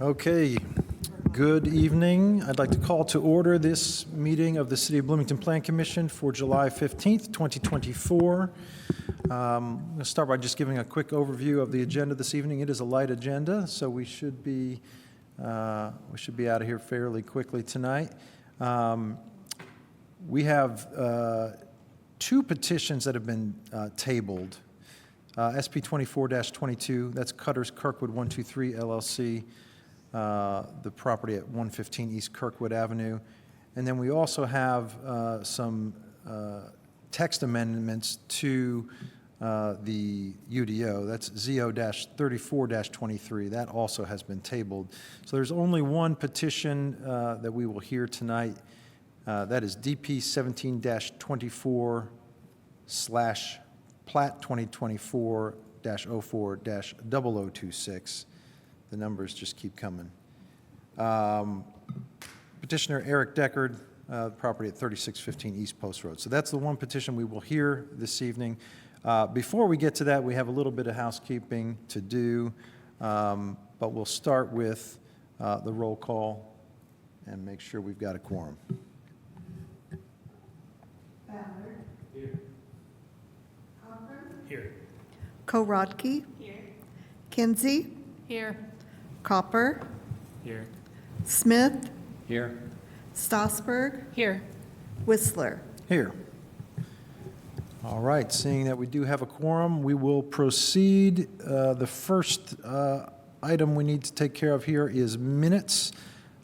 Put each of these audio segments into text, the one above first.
Okay, good evening. I'd like to call to order this meeting of the City of Bloomington Plan Commission for July 15th, 2024. I'm going to start by just giving a quick overview of the agenda this evening. It is a light agenda, so we should be out of here fairly quickly tonight. We have two petitions that have been tabled. SP 24-22, that's Cutters Kirkwood 123 LLC, the property at 115 East Kirkwood Avenue. And then we also have some text amendments to the UDO. That's ZO-34-23. That also has been tabled. So there's only one petition that we will hear tonight. That is DP 17-24/Plat 2024-04-0026. The numbers just keep coming. Petitioner Eric Deckard, property at 3615 East Post Road. So that's the one petition we will hear this evening. Before we get to that, we have a little bit of housekeeping to do, but we'll start with the roll call and make sure we've got a quorum. Here. Korodke. Here. Kinsey. Here. Copper. Here. Smith. Here. Stossberg. Here. Whistler. Here. All right, seeing that we do have a quorum, we will proceed. The first item we need to take care of here is minutes.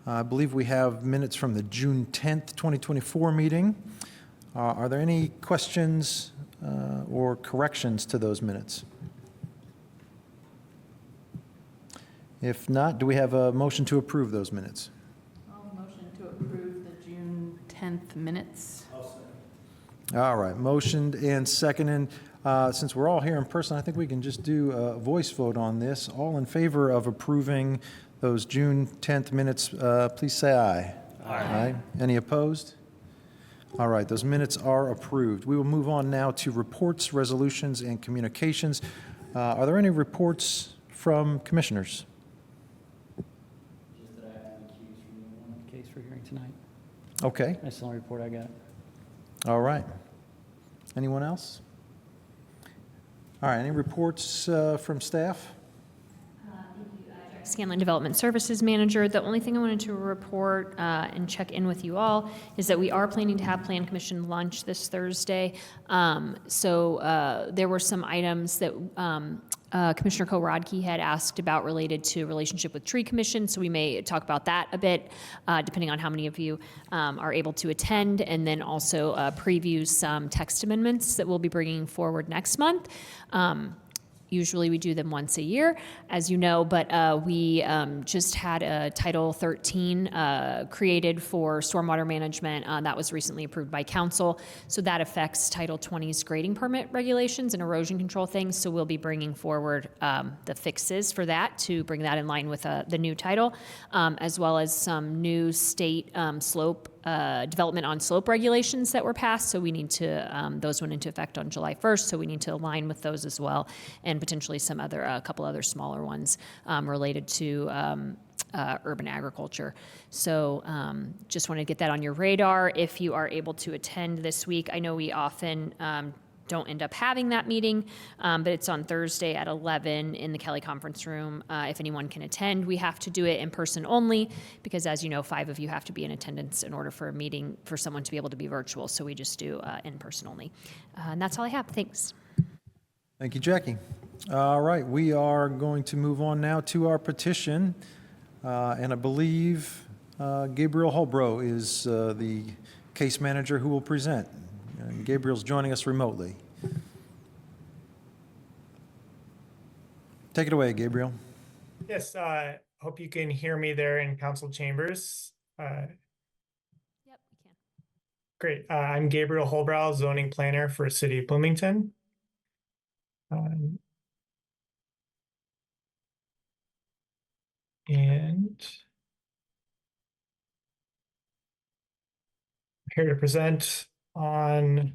I believe we have minutes from the June 10th, 2024 meeting. Are there any questions or corrections to those minutes? If not, do we have a motion to approve those minutes? I'll motion to approve the June 10th minutes. All right, motioned and seconded. Since we're all here in person, I think we can just do a voice vote on this. All in favor of approving those June 10th minutes, please say aye. Aye. Any opposed? All right, those minutes are approved. We will move on now to reports, resolutions, and communications. Are there any reports from commissioners? Just that I have to recuse from the one case for hearing tonight. Okay, That's the only report I got. all right. Anyone else? All right, any reports from staff? Scanlon Development Services Manager. The only thing I wanted to report and check in with you all is that we are planning to have Plan Commission lunch this Thursday. So there were some items that Commissioner Korodke had asked about related to relationship with Tree Commission, so we may talk about that a bit, depending on how many of you are able to attend, and then also preview some text amendments that we'll be bringing forward next month. Usually we do them once a year, as you know, but we just had a Title 13 created for stormwater management. That was recently approved by council. So that affects Title 20's grading permit regulations and erosion control things. So we'll be bringing forward the fixes for that to bring that in line with the new title, as well as some new state slope development on slope regulations that were passed. So we need to, those went into effect on July 1st. So we need to align with those as well, and potentially some other, a couple other smaller ones related to urban agriculture. So just want to get that on your radar if you are able to attend this week. I know we often don't end up having that meeting, but it's on Thursday at 11 in the Kelly Conference Room. If anyone can attend, we have to do it in person only because, as you know, 5 of you have to be in attendance in order for a meeting for someone to be able to be virtual. So we just do in person only. And that's all I have. Thanks. Thank you, Jackie. All right, we are going to move on now to our petition, and I believe Gabriel Holbrow is the case manager who will present. And Gabriel's joining us remotely. Take it away, Gabriel. Yes, hope you can hear me there in council chambers. Yep, we can. Great. I'm Gabriel Holbrow, zoning planner for City of Bloomington. And I'm here to present on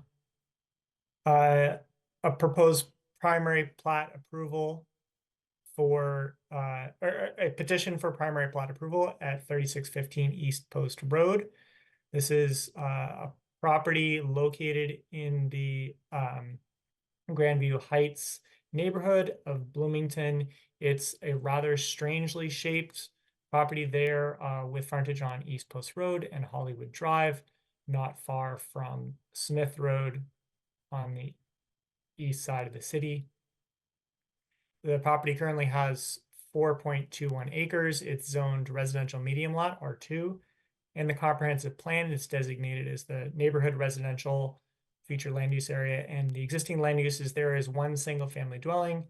a proposed primary plat approval for or a petition for primary plat approval at 3615 East Post Road. This is a property located in the Grandview Heights neighborhood of Bloomington. It's a rather strangely shaped property there with frontage on East Post Road and Hollywood Drive, not far from Smith Road on the east side of the city. The property currently has 4.21 acres. It's zoned residential medium lot, R2. And the comprehensive plan is designated as the neighborhood residential feature land use area. And the existing land uses there is one single family dwelling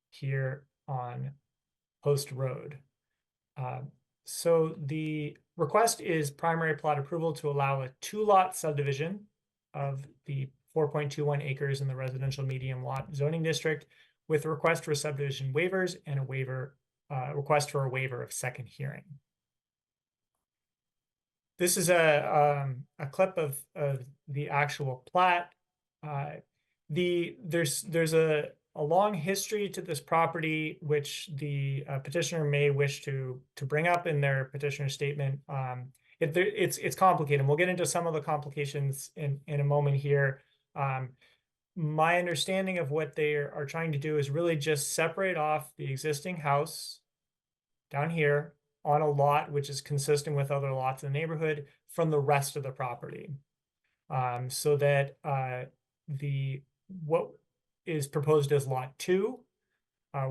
here on Post Road. So the request is primary plat approval to allow a 2-lot subdivision of the 4.21 acres in the residential medium lot zoning district with a request for subdivision waivers and a waiver request for a waiver of second hearing. This is a clip of the actual plat. There's a long history to this property, which the petitioner may wish to bring up in their petitioner statement. It's complicated. We'll get into some of the complications in a moment here. My understanding of what they are trying to do is really just separate off the existing house down here on a lot which is consistent with other lots in the neighborhood from the rest of the property. So that what is proposed as lot 2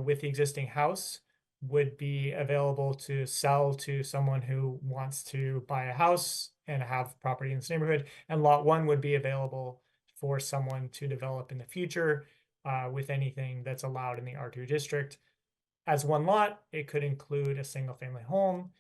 with the existing house would be available to sell to someone who wants to buy a house and have property in this neighborhood, and lot 1 would be available for someone to develop in the future with anything that's allowed in the R2 district. As one lot, it could include a single family home.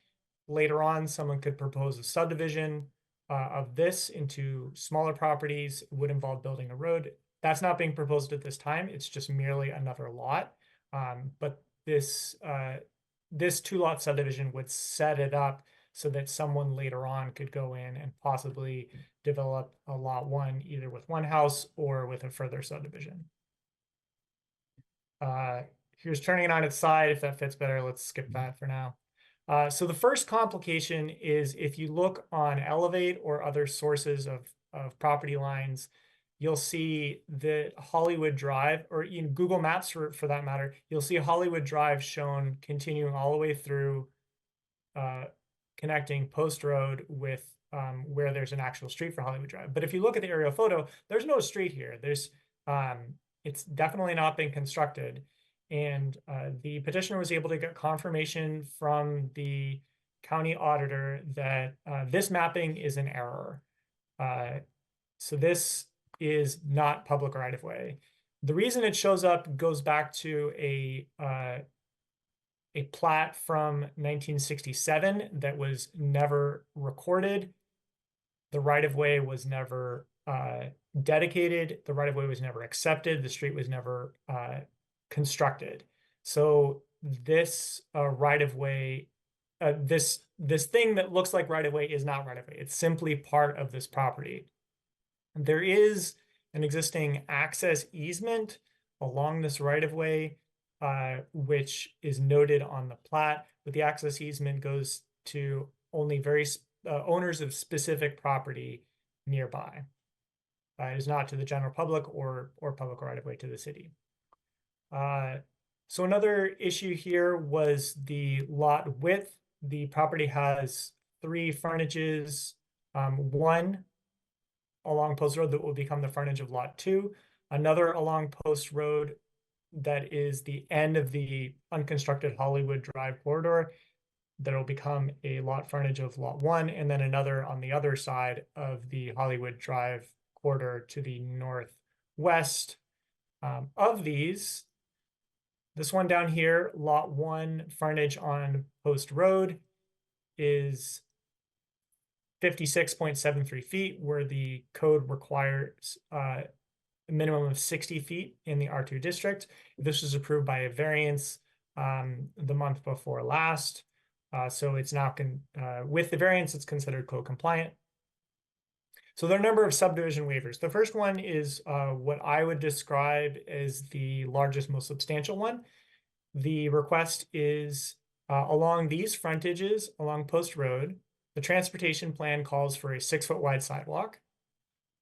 Later on, someone could propose a subdivision of this into smaller properties. It would involve building a road. That's not being proposed at this time. It's just merely another lot. But this 2-lot subdivision would set it up so that someone later on could go in and possibly develop a lot 1 either with one house or with a further subdivision. Here's turning it on its side. If that fits better, let's skip that for now. So the first complication is if you look on Elevate or other sources of property lines, you'll see that Hollywood Drive, or in Google Maps for that matter, you'll see Hollywood Drive shown continuing all the way through connecting Post Road with where there's an actual street for Hollywood Drive. But if you look at the aerial photo, there's no street here. It's definitely not been constructed. And the petitioner was able to get confirmation from the county auditor that this mapping is an error. So this is not public right-of-way. The reason it shows up goes back to a plat from 1967 that was never recorded. The right-of-way was never dedicated. The right-of-way was never accepted. The street was never constructed. So this right-of-way, this thing that looks like right-of-way is not right-of-way. It's simply part of this property. There is an existing access easement along this right-of-way, which is noted on the plat, but the access easement goes to only owners of specific property nearby. It is not to the general public or public right-of-way to the city. So another issue here was the lot width. The property has 3 frontages, one along Post Road that will become the frontage of lot 2, another along Post Road that is the end of the unconstructed Hollywood Drive corridor that will become a lot frontage of lot 1, and then another on the other side of the Hollywood Drive corridor to the northwest. Of these, this one down here, lot 1 frontage on Post Road, is 56.73 feet, where the code requires a minimum of 60 feet in the R2 district. This was approved by a variance the month before last. So it's now, with the variance, it's considered code compliant. So there are a number of subdivision waivers. The first one is what I would describe as the largest, most substantial one. The request is along these frontages along Post Road, the transportation plan calls for a 6-foot wide sidewalk.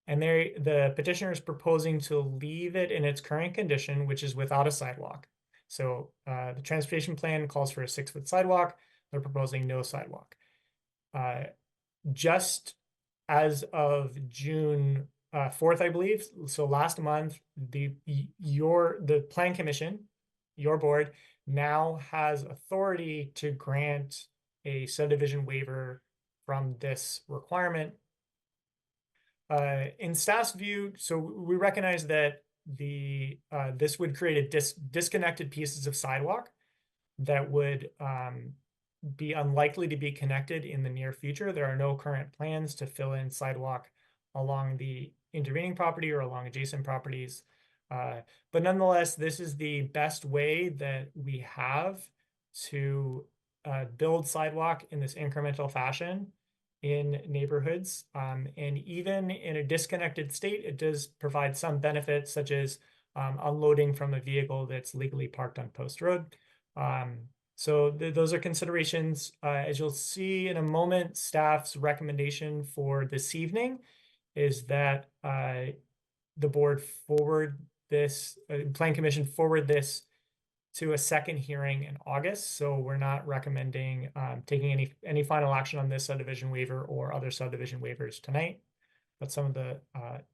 And the petitioner is proposing to leave it in its current condition, which is without a sidewalk. So the transportation plan calls for a 6-foot sidewalk. They're proposing no sidewalk. Just as of June 4th, I believe, so last month, the Plan Commission, your board, now has authority to grant a subdivision waiver from this requirement. In staff's view, so we recognize that this would create a disconnected pieces of sidewalk that would be unlikely to be connected in the near future. There are no current plans to fill in sidewalk along the intervening property or along adjacent properties. But nonetheless, this is the best way that we have to build sidewalk in this incremental fashion in neighborhoods. And even in a disconnected state, it does provide some benefits, such as unloading from a vehicle that's legally parked on Post Road. So those are considerations. As you'll see in a moment, staff's recommendation for this evening is that the board forward this, Plan Commission forward this to a second hearing in August. So we're not recommending taking any final action on this subdivision waiver or other subdivision waivers tonight, but some of the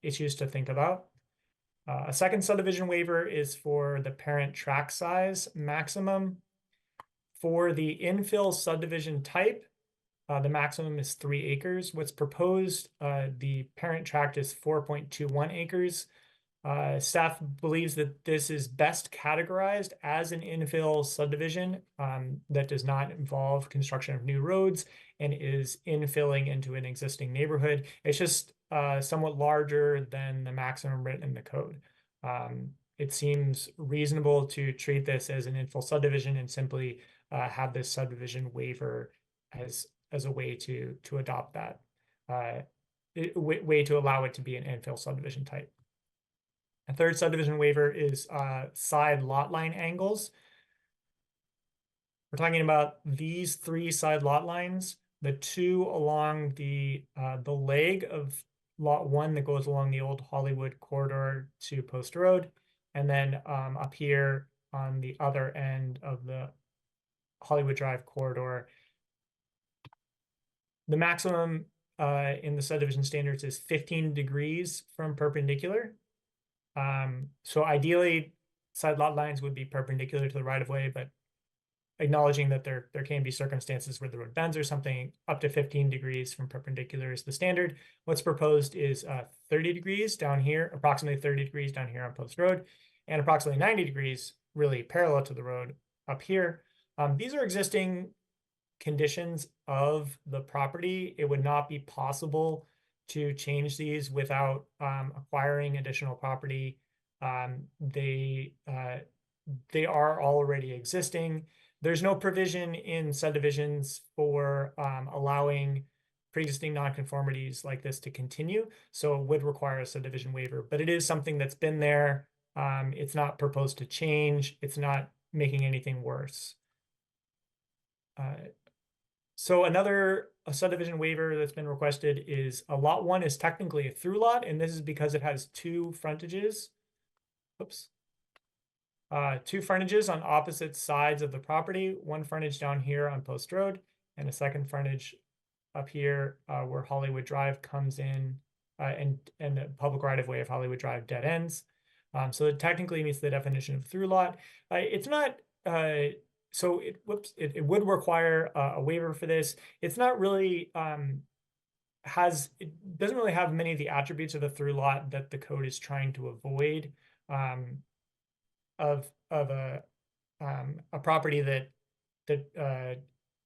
issues to think about. A second subdivision waiver is for the parent tract size maximum. For the infill subdivision type, the maximum is 3 acres. What's proposed, the parent tract is 4.21 acres. Staff believes that this is best categorized as an infill subdivision that does not involve construction of new roads and is infilling into an existing neighborhood. It's just somewhat larger than the maximum written in the code. It seems reasonable to treat this as an infill subdivision and simply have this subdivision waiver as a way to adopt that, way to allow it to be an infill subdivision type. A third subdivision waiver is side lot line angles. We're talking about these 3 side lot lines, the 2 along the leg of lot 1 that goes along the old Hollywood corridor to Post Road, and then up here on the other end of the Hollywood Drive corridor. The maximum in the subdivision standards is 15 degrees from perpendicular. So ideally, side lot lines would be perpendicular to the right-of-way, but acknowledging that there can be circumstances where the road bends or something, up to 15 degrees from perpendicular is the standard. What's proposed is 30 degrees down here, approximately 30 degrees down here on Post Road, and approximately 90 degrees really parallel to the road up here. These are existing conditions of the property. It would not be possible to change these without acquiring additional property. They are already existing. There's no provision in subdivisions for allowing pre-existing nonconformities like this to continue, so it would require a subdivision waiver, but it is something that's been there. It's not proposed to change. It's not making anything worse. So another subdivision waiver that's been requested is lot 1 is technically a through lot, and this is because it has 2 frontages. Oops. 2 frontages on opposite sides of the property, 1 frontage down here on Post Road, and a second frontage up here where Hollywood Drive comes in, and the public right-of-way of Hollywood Drive dead ends. So it technically meets the definition of through lot. It's not... So it would require a waiver for this. It's not really it doesn't really have many of the attributes of a through lot that the code is trying to avoid, of a property that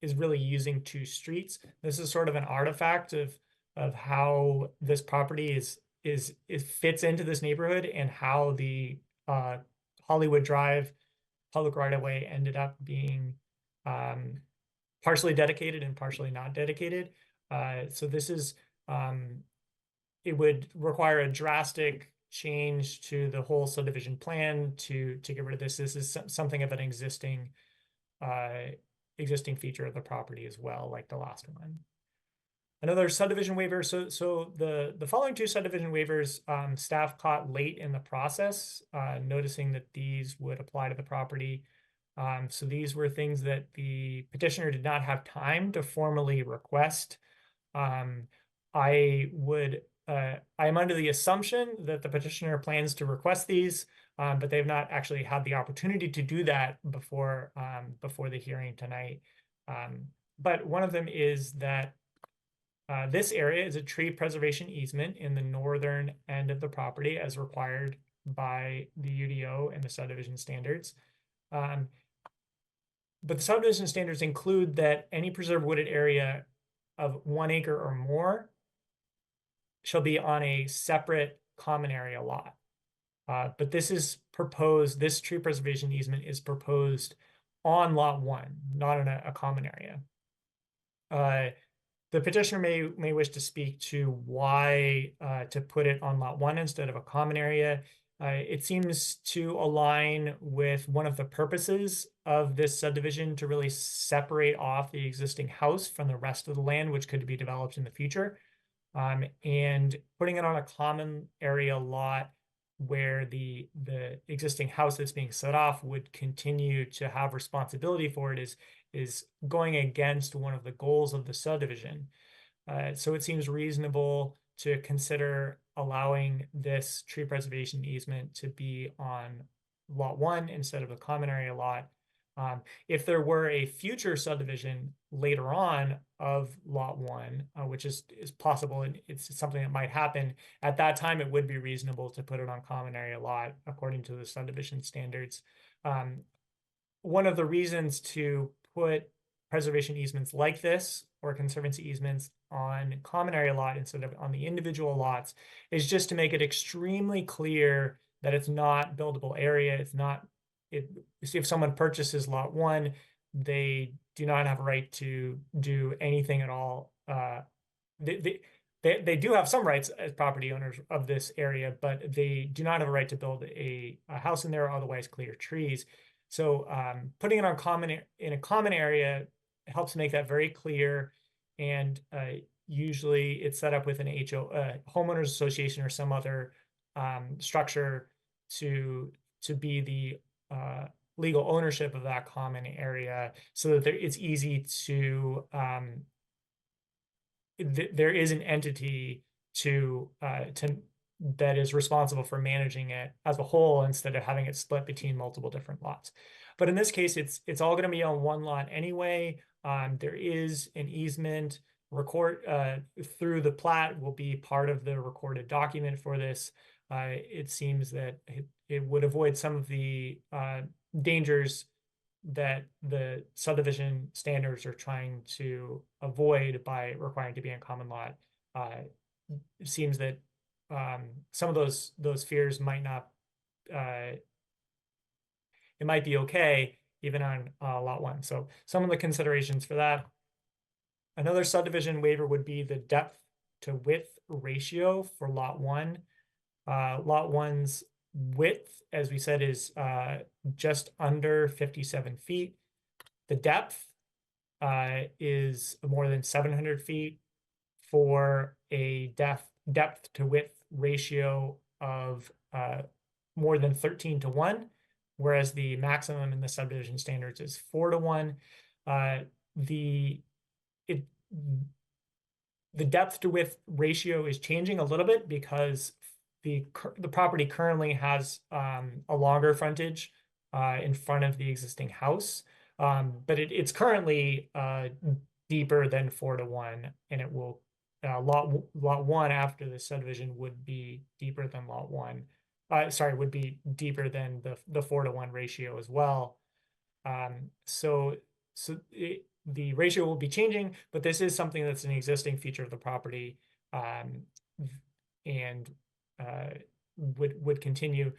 is really using 2 streets. This is sort of an artifact of how this property it fits into this neighborhood and how the Hollywood Drive public right-of-way ended up being partially dedicated and partially not dedicated. So this is, it would require a drastic change to the whole subdivision plan to get rid of this. This is something of an existing feature of the property as well, like the last one. Another subdivision waiver. So the following two subdivision waivers, staff caught late in the process, noticing that these would apply to the property. So these were things that the petitioner did not have time to formally request. I'm under the assumption that the petitioner plans to request these, but they've not actually had the opportunity to do that before the hearing tonight. But one of them is that this area is a tree preservation easement in the northern end of the property as required by the UDO and the subdivision standards. But the subdivision standards include that any preserved wooded area of 1 acre or more shall be on a separate common area lot. But this is proposed, this tree preservation easement is proposed on lot 1, not in a common area. The petitioner may wish to speak to why to put it on lot 1 instead of a common area. It seems to align with one of the purposes of this subdivision to really separate off the existing house from the rest of the land, which could be developed in the future. And putting it on a common area lot where the existing house that's being set off would continue to have responsibility for it is going against one of the goals of the subdivision. So it seems reasonable to consider allowing this tree preservation easement to be on lot 1 instead of a common area lot. If there were a future subdivision later on of lot 1, which is possible, and it's something that might happen, at that time it would be reasonable to put it on common area lot according to the subdivision standards. One of the reasons to put preservation easements like this or conservancy easements on common area lot instead of on the individual lots is just to make it extremely clear that it's not buildable area. It's not, if someone purchases lot 1, they do not have a right to do anything at all. They do have some rights as property owners of this area, but they do not have a right to build a house in there or otherwise clear trees. So putting it in a common area helps make that very clear. And usually it's set up with an homeowners association or some other structure to be the legal ownership of that common area, so that it's easy to there is an entity that is responsible for managing it as a whole instead of having it split between multiple different lots. But in this case, it's all going to be on one lot anyway. There is an easement through the plat will be part of the recorded document for this. It seems that it would avoid some of the dangers that the subdivision standards are trying to avoid by requiring to be in common lot. It seems that some of those fears might not, it might be okay even on lot 1. So some of the considerations for that. Another subdivision waiver would be the depth to width ratio for lot 1. Lot 1's width, as we said, is just under 57 feet. The depth is more than 700 feet for a depth to width ratio of more than 13 to 1, whereas the maximum in the subdivision standards is 4 to 1. The depth to width ratio is changing a little bit because the property currently has a longer frontage in front of the existing house, but it's currently deeper than 4 to 1, and it will lot 1 after the subdivision would be deeper than lot 1. Would be deeper than the 4 to 1 ratio as well. The ratio will be changing, but this is something that's an existing feature of the property, and would continue.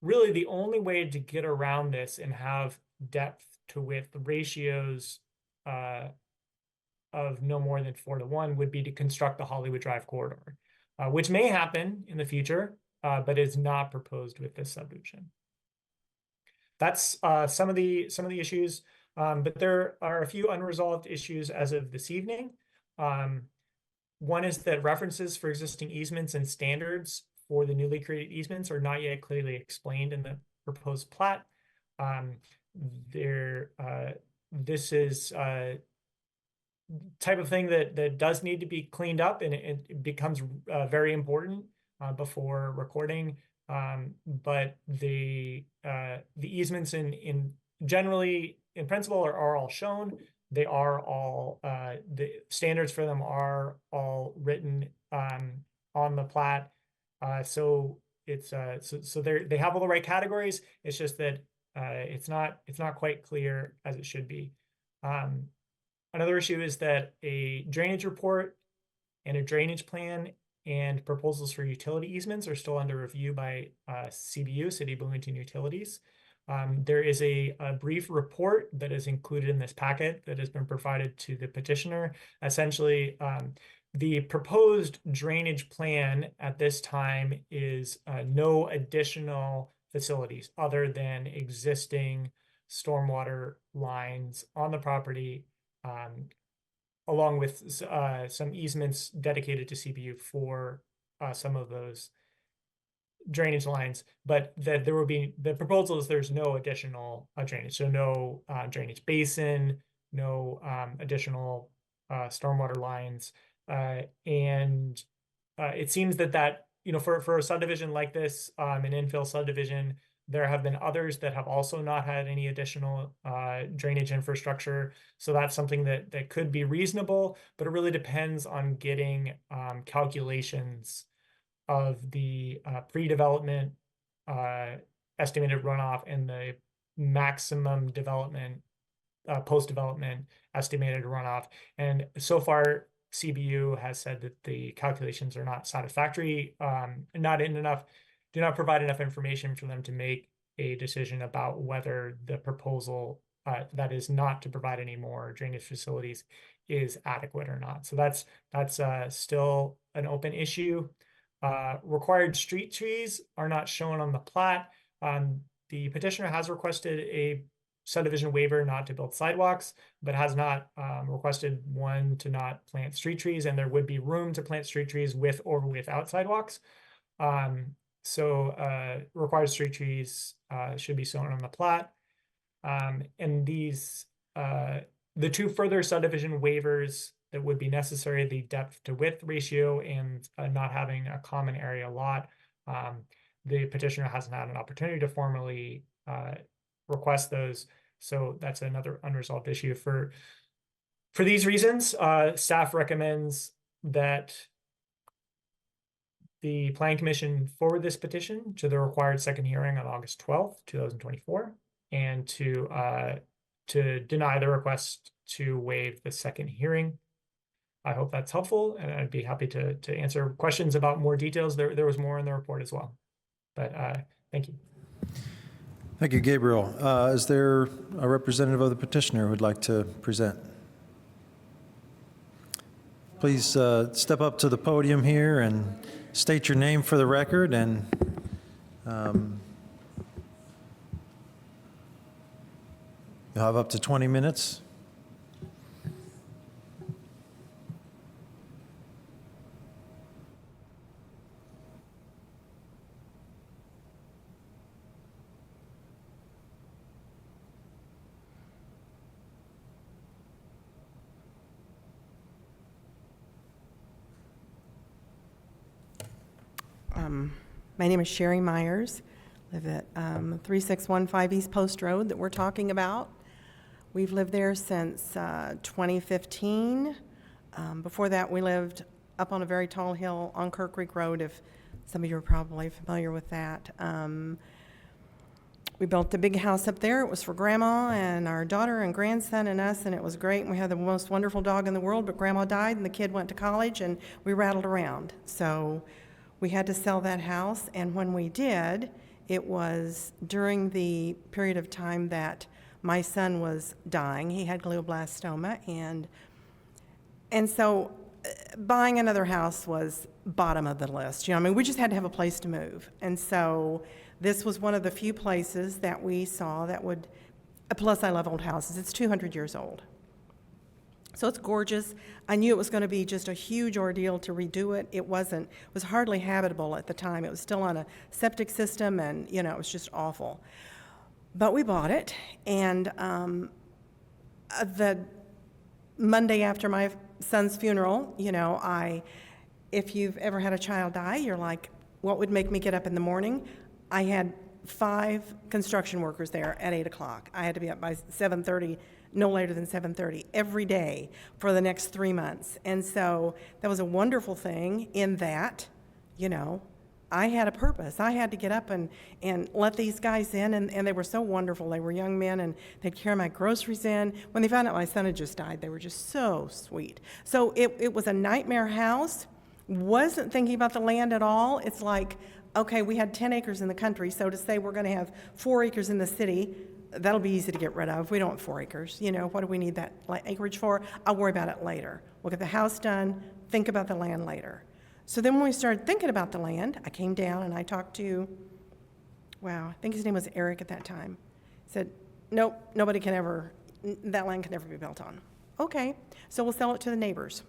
Really, the only way to get around this and have depth to width ratios of no more than 4 to 1 would be to construct the Hollywood Drive corridor, which may happen in the future. but is not proposed with this subdivision. That's some of the issues, but there are a few unresolved issues as of this evening. One is that references for existing easements and standards for the newly created easements are not yet clearly explained in the proposed plat. This is type of thing that does need to be cleaned up, and it becomes very important before recording. But the easements in generally in principle are all shown. They are all the standards for them are all written on the plat. So it's so they have all the right categories. It's just that it's not quite clear as it should be. Another issue is that a drainage report and a drainage plan and proposals for utility easements are still under review by CBU, City Bloomington Utilities. There is a brief report that is included in this packet that has been provided to the petitioner. Essentially, the proposed drainage plan at this time is no additional facilities other than existing stormwater lines on the property, along with some easements dedicated to CBU for some of those drainage lines, but that there will be the proposal is there's no additional drainage, so no drainage basin, no additional stormwater lines, and it seems that for a subdivision like this, an infill subdivision, there have been others that have also not had any additional drainage infrastructure. So that's something that could be reasonable, but it really depends on getting calculations of the pre-development estimated runoff and the maximum development post-development estimated runoff. And so far, CBU has said that the calculations are not satisfactory, do not provide enough information for them to make a decision about whether the proposal that is not to provide any more drainage facilities is adequate or not. So that's still an open issue. Required street trees are not shown on the plat. The petitioner has requested a subdivision waiver not to build sidewalks, but has not requested one to not plant street trees, and there would be room to plant street trees with or without sidewalks. So required street trees should be shown on the plat. And these, the two further subdivision waivers that would be necessary, the depth to width ratio and not having a common area lot, the petitioner hasn't had an opportunity to formally request those. So that's another unresolved issue. For these reasons, staff recommends that the Plan Commission forward this petition to the required second hearing on August 12th, 2024, and to deny the request to waive the second hearing. I hope that's helpful, and I'd be happy to answer questions about more details. There was more in the report as well, but thank you. Thank you, Gabriel. Is there a representative of the petitioner who would like to present? Please step up to the podium here and state your name for the record, and you'll have up to 20 minutes. My name is Sherry Myers. Live at 3615 East Post Road that we're talking about. We've lived there since 2015. Before that, we lived up on a very tall hill on Kirk Creek Road, if some of you are probably familiar with that. We built a big house up there. It was for Grandma and our daughter and grandson and us, and it was great. And we had the most wonderful dog in the world, but Grandma died and the kid went to college and we rattled around. So we had to sell that house, and when we did, it was during the period of time that my son was dying. He had glioblastoma, and so buying another house was bottom of the list. You know, I mean, we just had to have a place to move. And so this was one of the few places that we saw that would, plus I love old houses. It's 200 years old. So it's gorgeous. I knew it was going to be just a huge ordeal to redo it. It wasn't. It was hardly habitable at the time. It was still on a septic system, and, you know, it was just awful. But we bought it, and the Monday after my son's funeral, you know, if you've ever had a child die, you're like, what would make me get up in the morning? I had 5 construction workers there at 8 o'clock. I had to be up by 7:30, no later than 7:30 every day for the next 3 months. And so that was a wonderful thing in that, you know, I had a purpose. I had to get up and let these guys in, and they were so wonderful. They were young men, and they'd carry my groceries in. When they found out my son had just died, they were just so sweet. So it was a nightmare house. Wasn't thinking about the land at all. It's like, okay, we had 10 acres in the country, so to say we're going to have 4 acres in the city, that'll be easy to get rid of. We don't want 4 acres. You know, what do we need that acreage for? I'll worry about it later. We'll get the house done, think about the land later. So then when we started thinking about the land, I came down and I talked to, wow, I think his name was Eric at that time. Said, nope, that land can never be built on. Okay, so we'll sell it to the neighbors.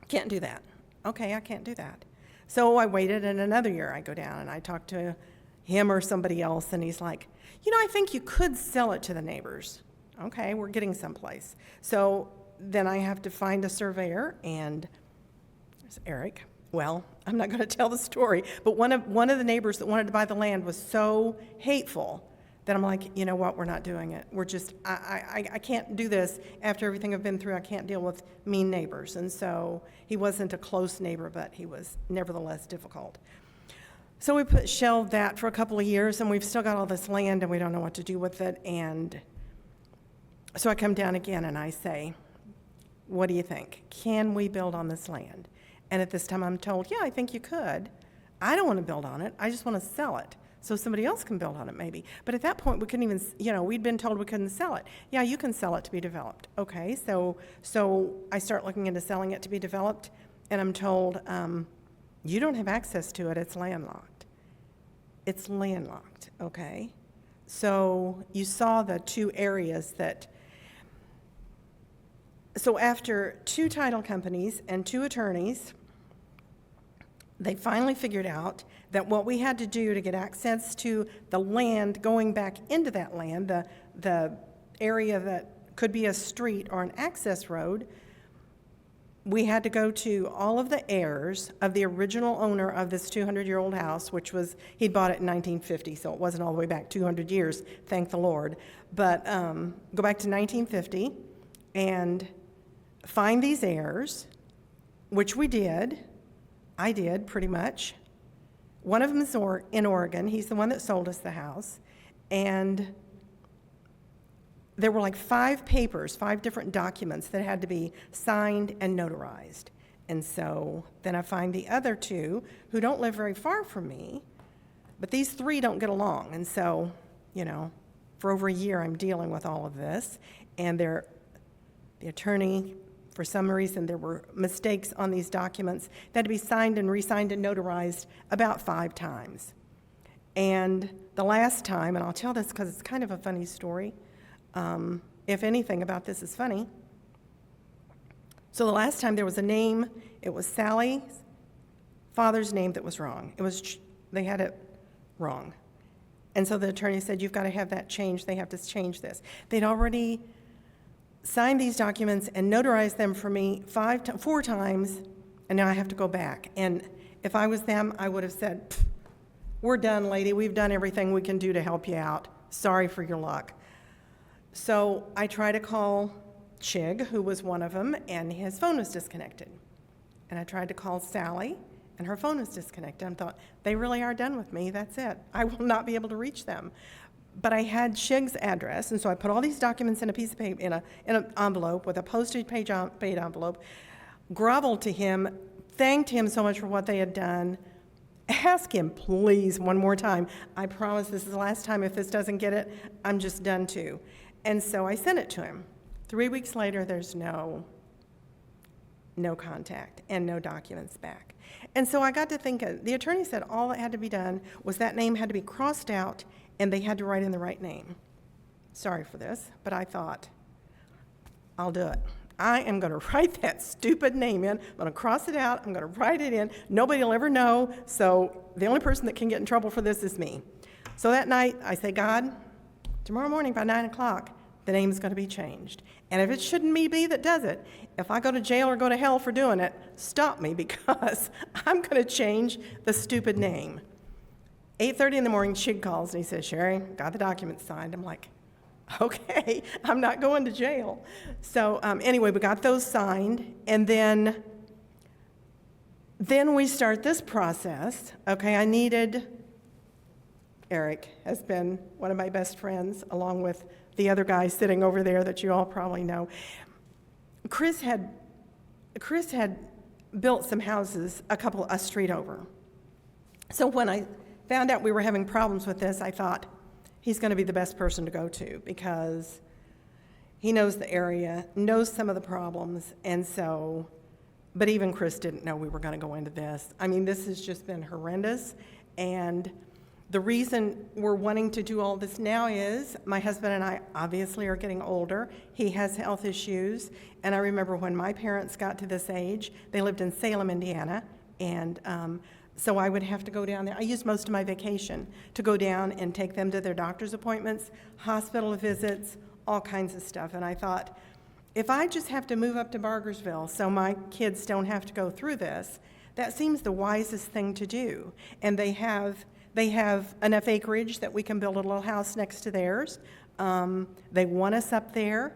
Can't do that. Okay, I can't do that. So I waited, and another year I go down and I talk to him or somebody else, and he's like, you know, I think you could sell it to the neighbors. Okay, we're getting someplace. So then I have to find a surveyor, and there's Eric. Well, I'm not going to tell the story, but one of the neighbors that wanted to buy the land was so hateful that I'm like, you know what, we're not doing it. We're just, I can't do this after everything I've been through. I can't deal with mean neighbors. And so he wasn't a close neighbor, but he was nevertheless difficult. So we shelved that for a couple of years, and we've still got all this land, and we don't know what to do with it. And so I come down again, and I say, what do you think? Can we build on this land? And at this time, I'm told, yeah, I think you could. I don't want to build on it. I just want to sell it so somebody else can build on it maybe. But at that point, we couldn't even, you know, we'd been told we couldn't sell it. Yeah, you can sell it to be developed. Okay, so I start looking into selling it to be developed, and I'm told, you don't have access to it. It's landlocked. It's landlocked, okay? So you saw the 2 areas that, so after 2 title companies and 2 attorneys, they finally figured out that what we had to do to get access to the land going back into that land, the area that could be a street or an access road, we had to go to all of the heirs of the original owner of this 200-year-old house, which was, he'd bought it in 1950, so it wasn't all the way back 200 years, thank the Lord. But go back to 1950 and find these heirs, which we did. I did, pretty much. One of them is in Oregon. He's the one that sold us the house. And there were like 5 papers, 5 different documents that had to be signed and notarized. And so then I find the other 2 who don't live very far from me, but these 3 don't get along. And so, you know, for over a year I'm dealing with all of this. And the attorney, for some reason, there were mistakes on these documents that had to be signed and re-signed and notarized about 5 times. And the last time, and I'll tell this because it's kind of a funny story, if anything about this is funny. So the last time there was a name, it was Sally's father's name that was wrong. They had it wrong. And so the attorney said, you've got to have that changed. They have to change this. They'd already signed these documents and notarized them for me 4 times, and now I have to go back. And if I was them, I would have said, we're done, lady. We've done everything we can do to help you out. Sorry for your luck. So I tried to call Chig, who was one of them, and his phone was disconnected. And I tried to call Sally, and her phone was disconnected. I thought, they really are done with me. That's it. I will not be able to reach them. But I had Chig's address, and so I put all these documents in a piece of paper, in an envelope with a postage paid envelope, groveled to him, thanked him so much for what they had done, asked him, please, one more time. I promise this is the last time. If this doesn't get it, I'm just done too. And so I sent it to him. 3 weeks later, there's no no contact, and no documents back. And so I got to thinking, the attorney said all that had to be done was that name had to be crossed out and they had to write in the right name. Sorry for this, but I thought, I'll do it. I am going to write that stupid name in. I'm going to cross it out. I'm going to write it in. Nobody will ever know. So the only person that can get in trouble for this is me. So that night, I say, God, tomorrow morning by 9 o'clock, the name is going to be changed. And if it shouldn't be that does it, if I go to jail or go to hell for doing it, stop me because I'm going to change the stupid name. 8:30 in the morning, Chig calls and he says, Sherry, got the documents signed. I'm like, okay, I'm not going to jail. So anyway, we got those signed, and then we start this process. Okay, Eric has been one of my best friends, along with the other guy sitting over there that you all probably know. Chris had built some houses a street over. So when I found out we were having problems with this, I thought, he's going to be the best person to go to because he knows the area, knows some of the problems, and so, but even Chris didn't know we were going to go into this. I mean, this has just been horrendous, and the reason we're wanting to do all this now is my husband and I obviously are getting older. He has health issues, and I remember when my parents got to this age, they lived in Salem, Indiana, and so I would have to go down there. I used most of my vacation to go down and take them to their doctor's appointments, hospital visits, all kinds of stuff. And I thought, if I just have to move up to Bargersville so my kids don't have to go through this, that seems the wisest thing to do. And they have enough acreage that we can build a little house next to theirs. They want us up there.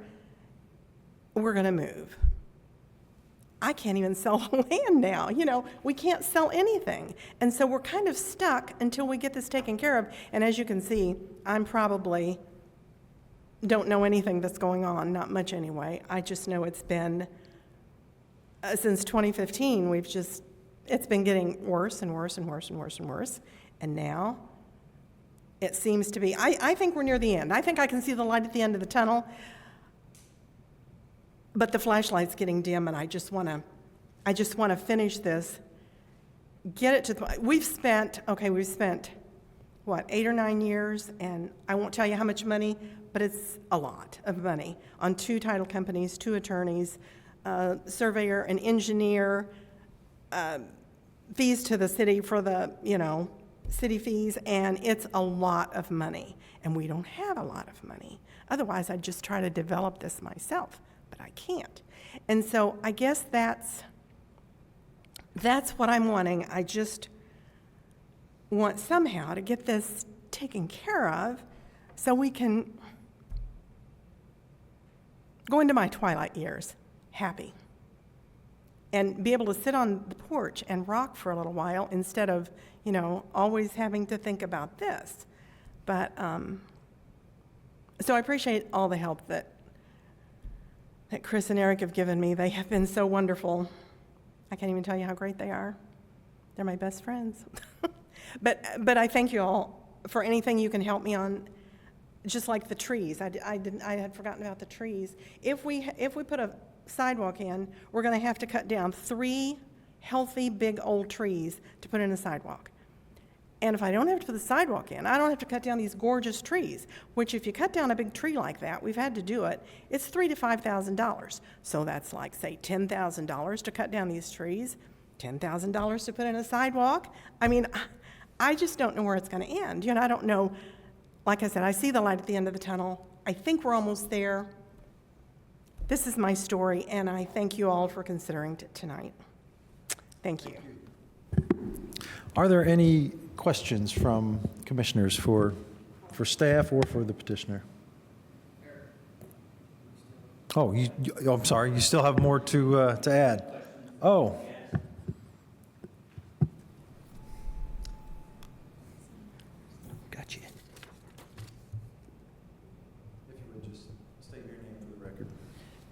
We're going to move. I can't even sell land now. You know, we can't sell anything. And so we're kind of stuck until we get this taken care of. And as you can see, I'm probably don't know anything that's going on, not much anyway. I just know it's been, since 2015, it's been getting worse and worse and worse and worse and worse. And now it seems to be, I think we're near the end. I think I can see the light at the end of the tunnel. But the flashlight's getting dim, and I just want to finish this, get it to the, we've spent, what, 8 or 9 years, and I won't tell you how much money, but it's a lot of money on 2 title companies, 2 attorneys, surveyor, an engineer, fees to the city for the, city fees, and it's a lot of money, and we don't have a lot of money. Otherwise, I'd just try to develop this myself. But I can't. And so I guess that's what I'm wanting. I just want somehow to get this taken care of so we can go into my twilight years happy and be able to sit on the porch and rock for a little while instead of, always having to think about this. But so I appreciate all the help that Chris and Eric have given me. They have been so wonderful. I can't even tell you how great they are. They're my best friends. But I thank you all for anything you can help me on, just like the trees. I had forgotten about the trees. If we put a sidewalk in, we're going to have to cut down 3 healthy, big, old trees to put in a sidewalk. And if I don't have to put the sidewalk in, I don't have to cut down these gorgeous trees, which if you cut down a big tree like that, we've had to do it, it's $3,000 to $5,000. So that's like, say, $10,000 to cut down these trees, $10,000 to put in a sidewalk. I mean, I just don't know where it's going to end. I don't know. Like I said, I see the light at the end of the tunnel. I think we're almost there. This is my story, and I thank you all for considering it tonight. Thank you. Are there any questions from commissioners for staff or for the petitioner? Oh, I'm sorry, you still have more to add? Oh. Gotcha. If you would just state your name for the record.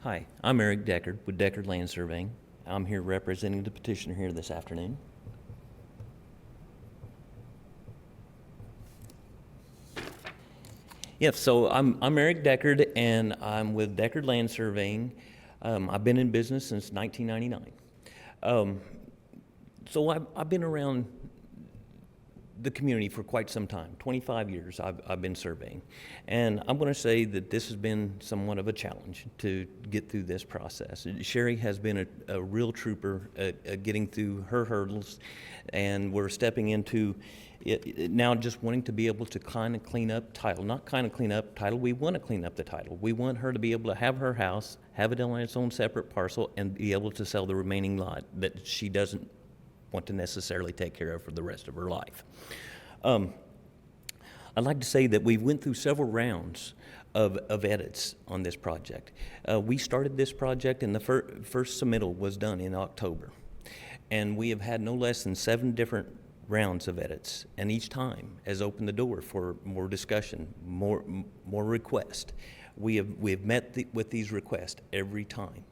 Hi, I'm Eric Deckard with Deckard Land Surveying. I'm here representing the petitioner here this afternoon. Yes, so I'm Eric Deckard, and I'm with Deckard Land Surveying. I've been in business since 1999. So I've been around the community for quite some time. 25 years I've been surveying. And I'm going to say that this has been somewhat of a challenge to get through this process. Sherry has been a real trooper at getting through her hurdles, and we're stepping into it now just wanting to be able to kind of clean up title. Not kind of clean up title, we want to clean up the title. We want her to be able to have her house, have it on its own separate parcel, and be able to sell the remaining lot that she doesn't want to necessarily take care of for the rest of her life. I'd like to say that we went through several rounds of edits on this project. We started this project and the first submittal was done in October. And we have had no less than 7 different rounds of edits, and each time has opened the door for more discussion, more requests. We have met with these requests every time.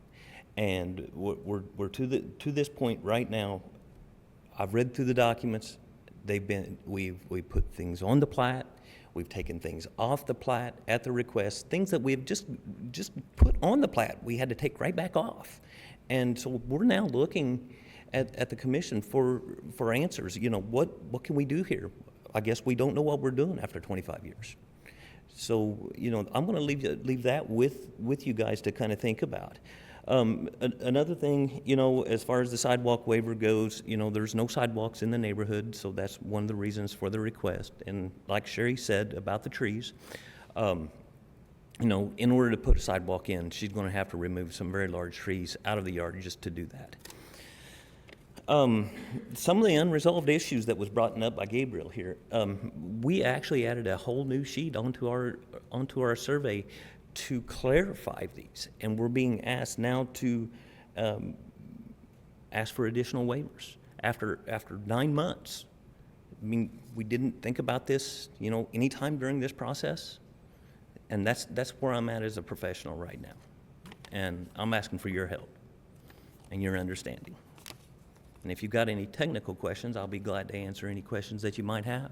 And we're to this point right now. I've read through the documents. We've put things on the plat. We've taken things off the plat at the request. Things that we've just put on the plat, we had to take right back off. And so we're now looking at the commission for answers. You know, what can we do here? I guess we don't know what we're doing after 25 years. So, you know, I'm going to leave that with you guys to kind of think about. Another thing, you know, as far as the sidewalk waiver goes, you know, there's no sidewalks in the neighborhood, so that's one of the reasons for the request. And like Sherry said about the trees, you know, in order to put a sidewalk in, she's going to have to remove some very large trees out of the yard just to do that. Some of the unresolved issues that was brought up by Gabriel here, we actually added a whole new sheet onto our survey to clarify these, and we're being asked now to ask for additional waivers after 9 months. I mean, we didn't think about this, you know, anytime during this process, and that's where I'm at as a professional right now, and I'm asking for your help and your understanding. And if you've got any technical questions, I'll be glad to answer any questions that you might have.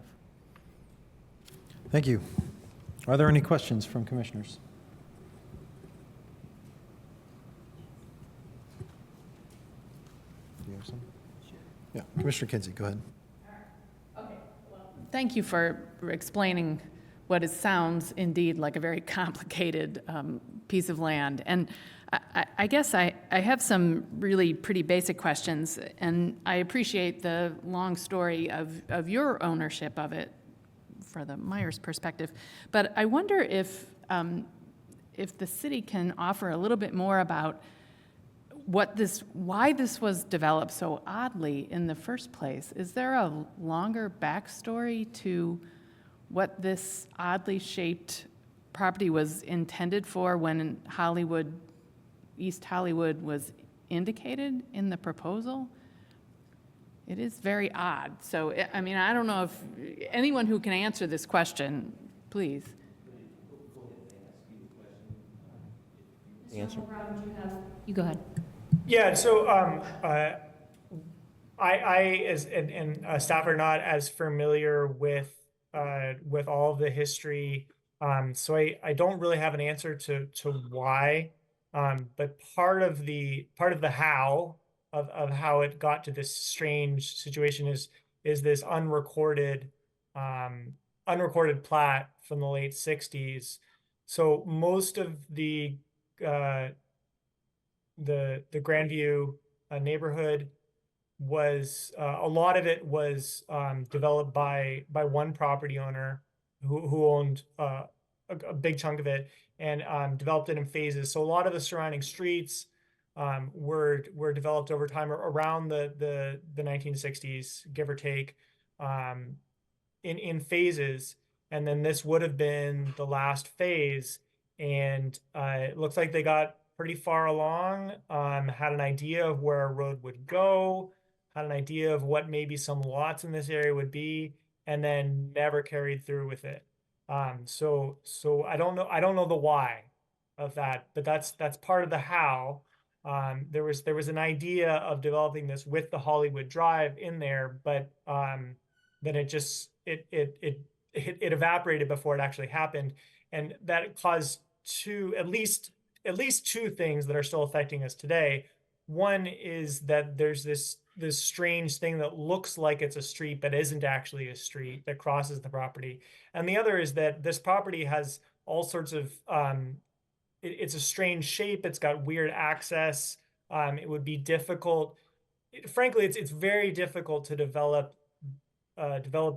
Thank you. Are there any questions from commissioners? Do you have some? Yeah, Commissioner Kinsey, go ahead. Thank you for explaining what it sounds indeed like a very complicated piece of land. And I guess I have some really pretty basic questions, and I appreciate the long story of your ownership of it for the Myers perspective. But I wonder if the city can offer a little bit more about why this was developed so oddly in the first place. Is there a longer backstory to what this oddly shaped property was intended for when East Hollywood was indicated in the proposal? It is very odd. So, I mean, I don't know if anyone who can answer this question, please. Answer? You go ahead. Yeah, so I as staff are not as familiar with all of the history, so I don't really have an answer to why, but part of the how of how it got to this strange situation is this unrecorded plat from the late 60s. So most of the Grandview neighborhood was a lot of it was developed by one property owner who owned a big chunk of it and developed it in phases. So a lot of the surrounding streets were developed over time around the 1960s, give or take, in phases. And then this would have been the last phase. And it looks like they got pretty far along, had an idea of where a road would go, had an idea of what maybe some lots in this area would be, and then never carried through with it. So I don't know the why of that, but that's part of the how. There was an idea of developing this with the Hollywood Drive in there, but then it evaporated before it actually happened, and that caused at least at least two things that are still affecting us today. One is that there's this strange thing that looks like it's a street but isn't actually a street that crosses the property. And the other is that this property has all sorts of it's a strange shape. It's got weird access. It would be difficult. Frankly, it's very difficult to develop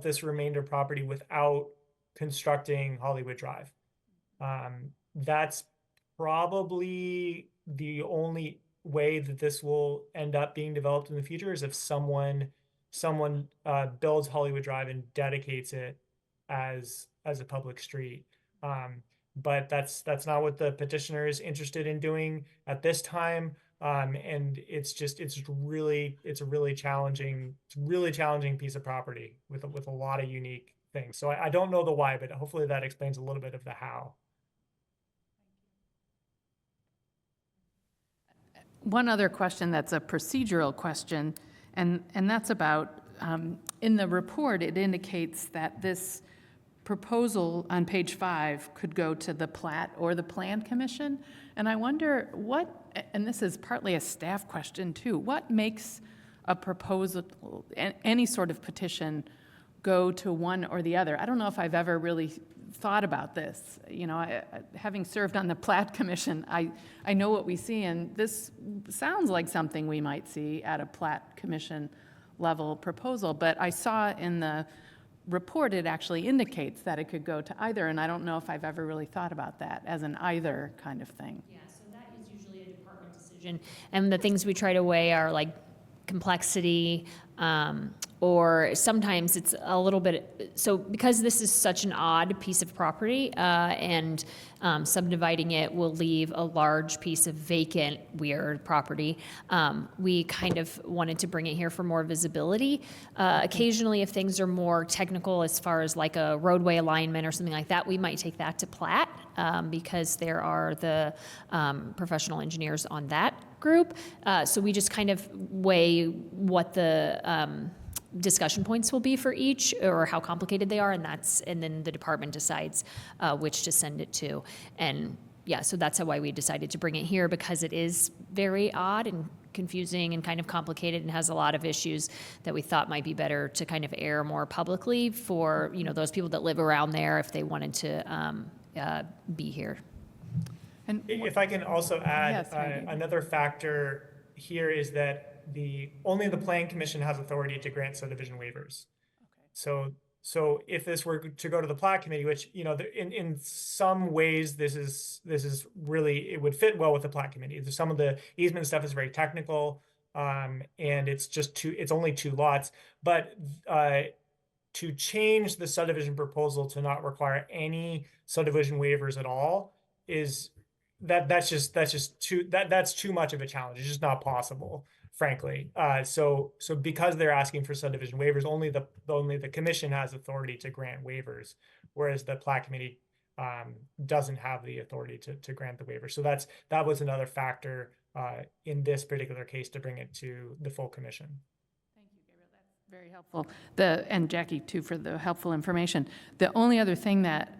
this remainder property without constructing Hollywood Drive. That's probably the only way that this will end up being developed in the future is if someone builds Hollywood Drive and dedicates it as a public street. But that's not what the petitioner is interested in doing at this time. And it's a really challenging piece of property with a lot of unique things. So I don't know the why, but hopefully that explains a little bit of the how. One other question that's a procedural question, and that's about, in the report, it indicates that this proposal on page 5 could go to the Plat or the Plan Commission. And I wonder what, and this is partly a staff question too, what makes a proposal, any sort of petition, go to one or the other? I don't know if I've ever really thought about this. You know, having served on the Plat Commission, I know what we see, and this sounds like something we might see at a Plat Commission level proposal, but I saw in the report it actually indicates that it could go to either, and I don't know if I've ever really thought about that as an either kind of thing. Yeah, so that is usually a department decision, and the things we try to weigh are like complexity, or sometimes it's a little bit, so because this is such an odd piece of property, and subdividing it will leave a large piece of vacant, weird property, we kind of wanted to bring it here for more visibility. Occasionally, if things are more technical as far as like a roadway alignment or something like that, we might take that to Plat, because there are the professional engineers on that group. So we just kind of weigh what the discussion points will be for each, or how complicated they are, and then the department decides which to send it to. And yeah, so that's why we decided to bring it here, because it is very odd and confusing and kind of complicated and has a lot of issues that we thought might be better to kind of air more publicly for, you know, those people that live around there if they wanted to be here. And If I can also add, Yes, Heidi. another factor here is that only the Plan Commission has authority to grant subdivision waivers. So if this were to go to the Plat Committee, which, you know, in some ways this is really, it would fit well with the Plat Committee. Some of the easement stuff is very technical, and it's only 2 lots, but to change the subdivision proposal to not require any subdivision waivers at all that's too much of a challenge. It's just not possible, frankly. So because they're asking for subdivision waivers, only the commission has authority to grant waivers, whereas the Plat Committee doesn't have the authority to grant the waiver. So that was another factor in this particular case to bring it to the full commission. Thank you, Gabriel. That's very helpful. And Jackie, too, for the helpful information. The only other thing that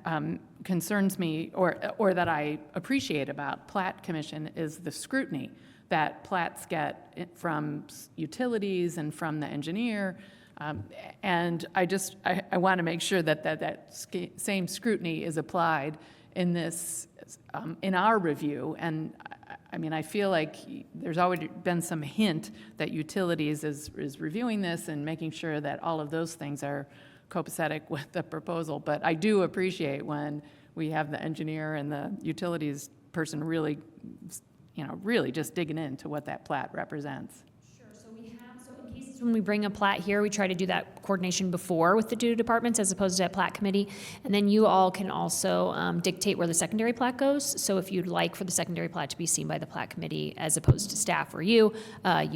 concerns me, or that I appreciate about Plat Commission, is the scrutiny that Plats get from utilities and from the engineer. And I want to make sure that same scrutiny is applied in this, in our review. And I mean, I feel like there's already been some hint that utilities is reviewing this and making sure that all of those things are copacetic with the proposal. But I do appreciate when we have the engineer and the utilities person really, you know, really just digging into what that plat represents. Sure, so in cases when we bring a plat here, we try to do that coordination before with the two departments as opposed to a Plat Committee. And then you all can also dictate where the secondary plat goes. So if you'd like for the secondary plat to be seen by the Plat Committee as opposed to staff or you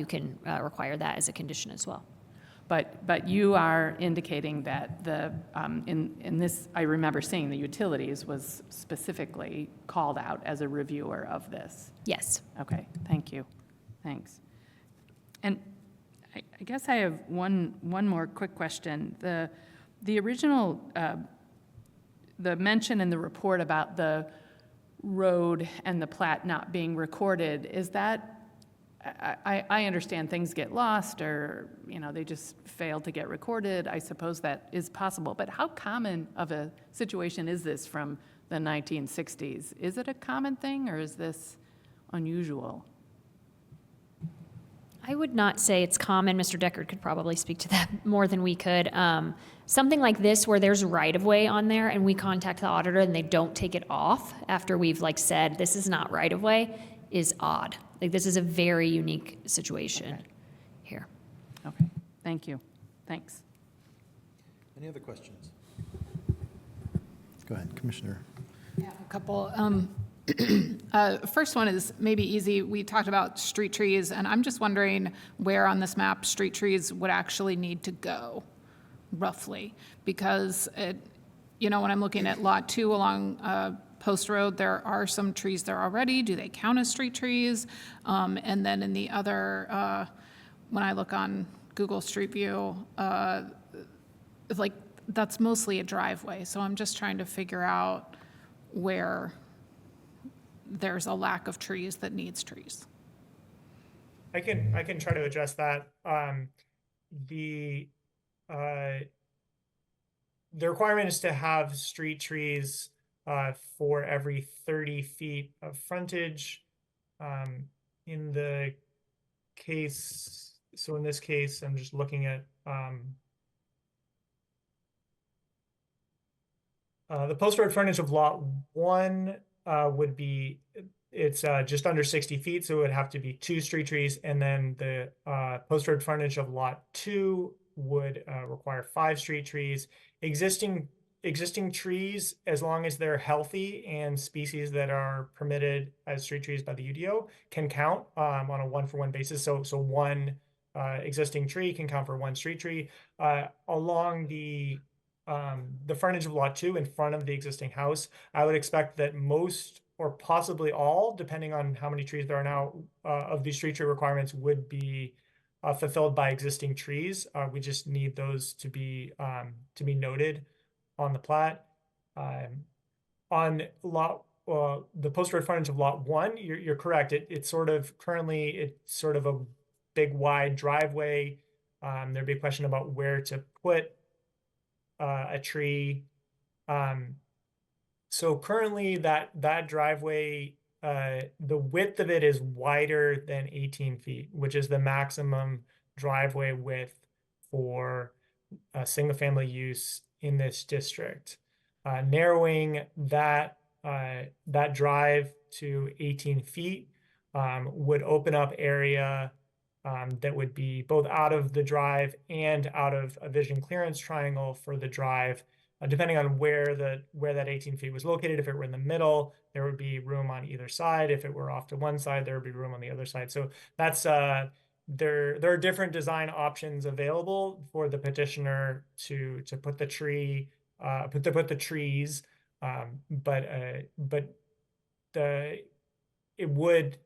can require that as a condition as well. But you are indicating that in this, I remember seeing the utilities was specifically called out as a reviewer of this. Yes. Okay, thank you. Thanks. And I guess I have one more quick question. The original, the mention in the report about the road and the plat not being recorded, is that, I understand things get lost or, they just fail to get recorded. I suppose that is possible. But how common of a situation is this from the 1960s? Is it a common thing or is this unusual? I would not say it's common. Mr. Deckard could probably speak to that more than we could. Something like this where there's right-of-way on there and we contact the auditor and they don't take it off after we've said this is not right-of-way is odd. This is a very unique situation here. Okay, thank you. Thanks. Any other questions? Go ahead, Commissioner. Yeah, a couple. First one is maybe easy. We talked about street trees, and I'm just wondering where on this map street trees would actually need to go, roughly. Because, when I'm looking at Lot 2 along Post Road, there are some trees there already. Do they count as street trees? And then in the other, when I look on Google Street View, that's mostly a driveway. So I'm just trying to figure out where there's a lack of trees that needs trees. I can try to address that. The requirement is to have street trees for every 30 feet of frontage. In the case, so in this case, I'm just looking at the post road frontage of lot 1 would be, it's just under 60 feet, so it would have to be 2 street trees, and then the post road frontage of lot 2 would require 5 street trees. Existing trees, as long as they're healthy and species that are permitted as street trees by the UDO, can count on a 1-for-1 basis. So one existing tree can count for 1 street tree. Along the frontage of lot 2 in front of the existing house, I would expect that most or possibly all, depending on how many trees there are now, of these street tree requirements would be fulfilled by existing trees. We just need those to be noted on the plat. On lot the post road frontage of lot 1, you're correct. It's sort of a big wide driveway. There'd be a question about where to put a tree. So currently that driveway, the width of it is wider than 18 feet, which is the maximum driveway width for single family use in this district. Narrowing that drive to 18 feet would open up area that would be both out of the drive and out of a vision clearance triangle for the drive, depending on where that 18 feet was located. If it were in the middle, there would be room on either side. If it were off to one side, there would be room on the other side. So that's there are different design options available for the petitioner to put the tree put the trees, but it would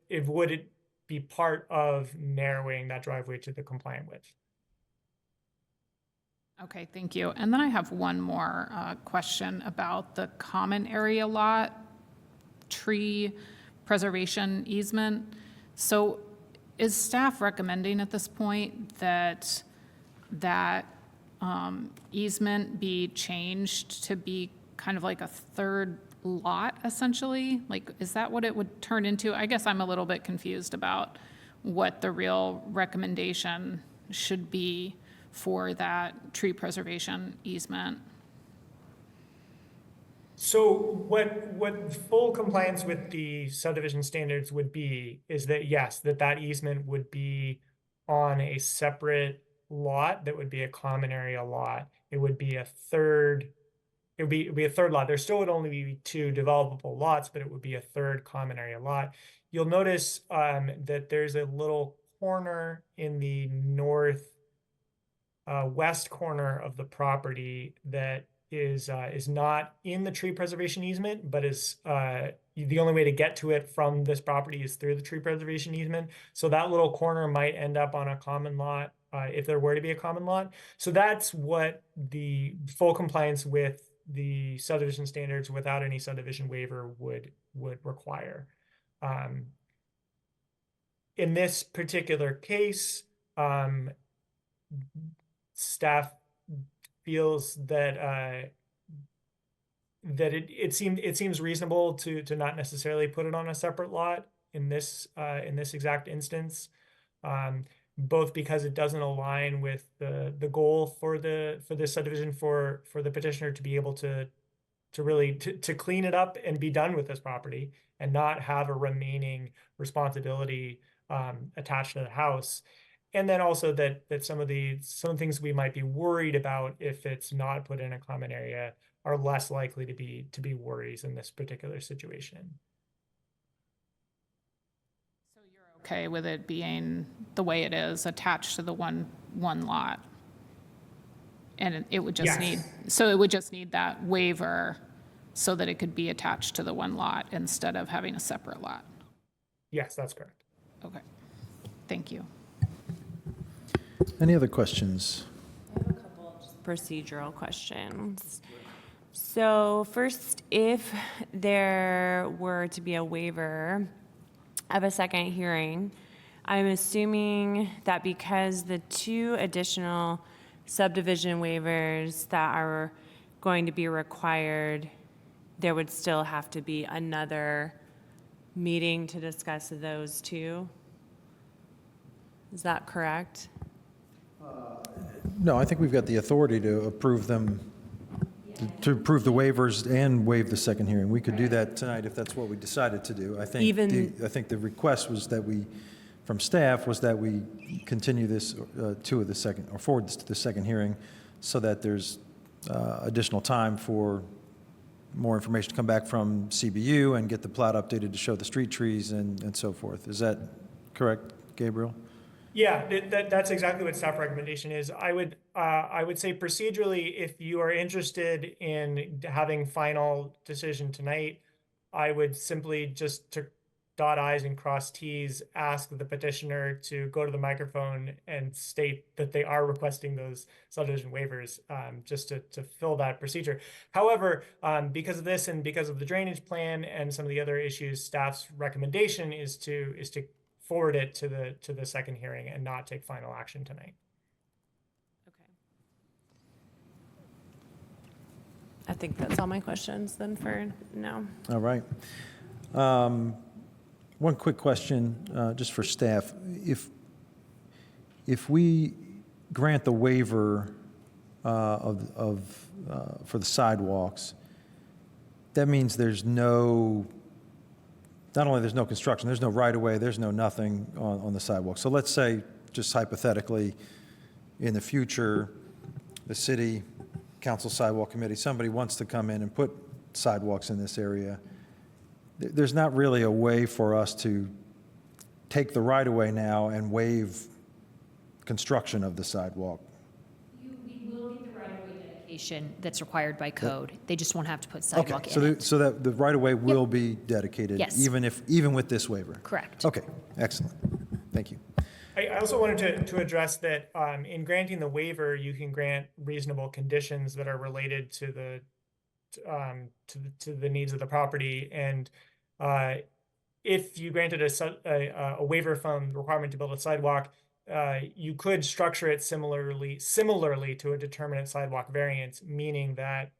be part of narrowing that driveway to the compliant width. Okay, thank you. And then I have one more question about the common area lot tree preservation easement. So is staff recommending at this point that easement be changed to be kind of like a third lot, essentially? Like, is that what it would turn into? I guess I'm a little bit confused about what the real recommendation should be for that tree preservation easement. So what full compliance with the subdivision standards would be is that, yes, that easement would be on a separate lot that would be a common area lot. It would be a third lot. There still would only be 2 developable lots, but it would be a third common area lot. You'll notice that there's a little corner in the north west corner of the property that is not in the tree preservation easement, but is the only way to get to it from this property is through the tree preservation easement. So that little corner might end up on a common lot if there were to be a common lot. So that's what the full compliance with the subdivision standards without any subdivision waiver would require. In this particular case, staff feels that it seems reasonable to not necessarily put it on a separate lot in this exact instance, both because it doesn't align with the goal for this subdivision for the petitioner to be able to really to clean it up and be done with this property and not have a remaining responsibility attached to the house. And then also that some things we might be worried about if it's not put in a common area are less likely to be worries in this particular situation. So you're okay with it being the way it is, attached to the one lot? And it would just Yes. it would just need that waiver so that it could be attached to the one lot instead of having a separate lot? Yes, that's correct. Okay, thank you. Any other questions? Procedural questions. So first, if there were to be a waiver of a second hearing, I'm assuming that because the 2 additional subdivision waivers that are going to be required, there would still have to be another meeting to discuss those 2? Is that correct? No, I think we've got the authority to approve them, to approve the waivers and waive the second hearing. We could do that tonight if that's what we decided to do. I think the request was that from staff was that we continue this forward this to the second hearing so that there's additional time for more information to come back from CBU and get the plat updated to show the street trees and so forth. Is that correct, Gabriel? Yeah, that's exactly what staff recommendation is. I would say procedurally, if you are interested in having final decision tonight, I would simply just to dot I's and cross T's, ask the petitioner to go to the microphone and state that they are requesting those subdivision waivers, just to fill that procedure. However, because of this and because of the drainage plan and some of the other issues, staff's recommendation is to forward it to the second hearing and not take final action tonight. Okay. I think that's all my questions then for now. All right. One quick question, just for staff. If we grant the waiver for the sidewalks, that means there's not only there's no construction, there's no right-of-way, there's no nothing on the sidewalk. So let's say, just hypothetically, in the future, the city council sidewalk committee, somebody wants to come in and put sidewalks in this area. There's not really a way for us to take the right-of-way now and waive construction of the sidewalk. We will get the right-of-way dedication that's required by code. They just won't have to put sidewalk Okay, in so it. so that the right-of-way will be dedicated? Yes. Even with this waiver? Correct. Okay, excellent. Thank you. I also wanted to address that in granting the waiver, you can grant reasonable conditions that are related to the needs of the property. And if you granted a waiver from the requirement to build a sidewalk, you could structure it similarly to a determinate sidewalk variance, meaning that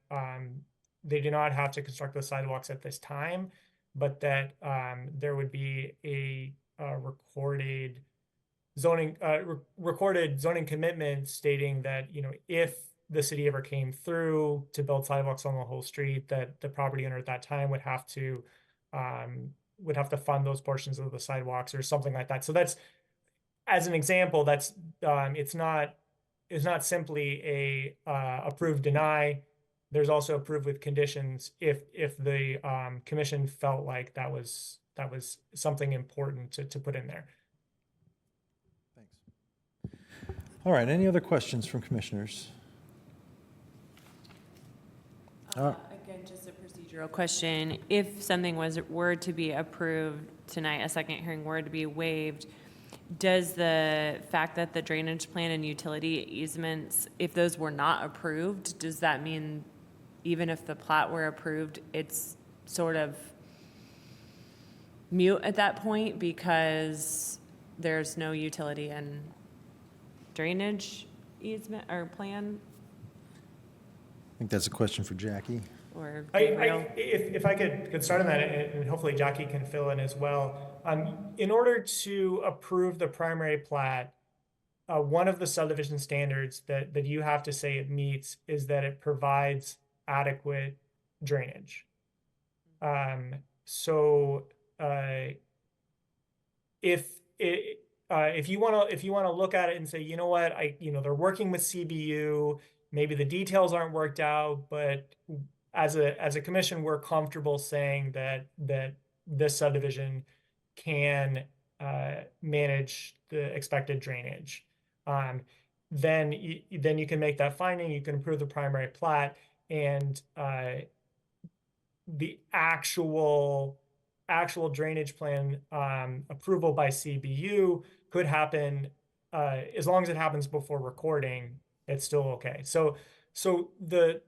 they do not have to construct the sidewalks at this time, but that there would be a recorded zoning commitment stating that, if the city ever came through to build sidewalks on the whole street, that the property owner at that time would have to fund those portions of the sidewalks or something like that. So that's, as an example, that's it's not simply a approve, deny. There's also approve with conditions if the commission felt like that was something important to put in there. Thanks. All right, any other questions from commissioners? Again, just a procedural question. If something were to be approved tonight, a second hearing were to be waived, does the fact that the drainage plan and utility easements, if those were not approved, does that mean even if the plat were approved, it's sort of mute at that point because there's no utility and drainage easement or plan I think that's a question for Jackie. or I, Gabriel? if I could start on that, and hopefully Jackie can fill in as well. In order to approve the primary plat, one of the subdivision standards that you have to say it meets is that it provides adequate drainage. So if you want to look at it and say, you know what, they're working with CBU, maybe the details aren't worked out, but as a commission, we're comfortable saying that this subdivision can manage the expected drainage. Then you can make that finding. You can approve the primary plat, and the actual drainage plan approval by CBU could happen as long as it happens before recording. It's still okay. So the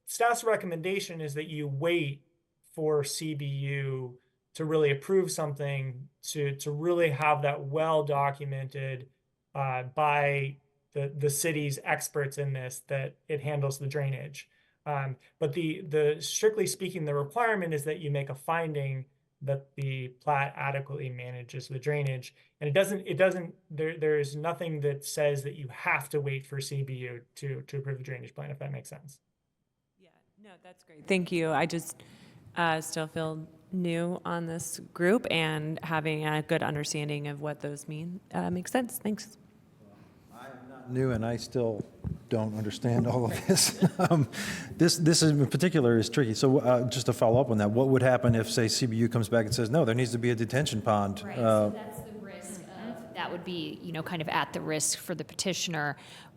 staff's recommendation is that you wait for CBU to really approve something, to really have that well documented by the city's experts in this, that it handles the drainage. But the strictly speaking, the requirement is that you make a finding that the plat adequately manages the drainage. And there is nothing that says that you have to wait for CBU to approve the drainage plan, if that makes sense. Yeah, no, that's great. Thank you. I just still feel new on this group, and having a good understanding of what those mean makes sense. Thanks. New, and I still don't understand all of this. This in particular is tricky. So just to follow up on that, what would happen if, say, CBU comes back and says, no, there needs to be a detention pond? Right, so that's the risk of, that would be, kind of at the risk for the petitioner.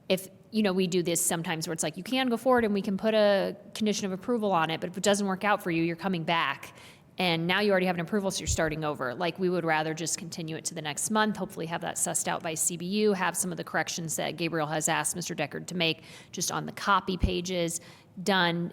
If, we do this sometimes where it's like, you can go forward and we can put a condition of approval on it, but if it doesn't work out for you, you're coming back. And now you already have an approval, so you're starting over. Like, we would rather just continue it to the next month, hopefully have that sussed out by CBU, have some of the corrections that Gabriel has asked Mr. Deckard to make just on the copy pages done,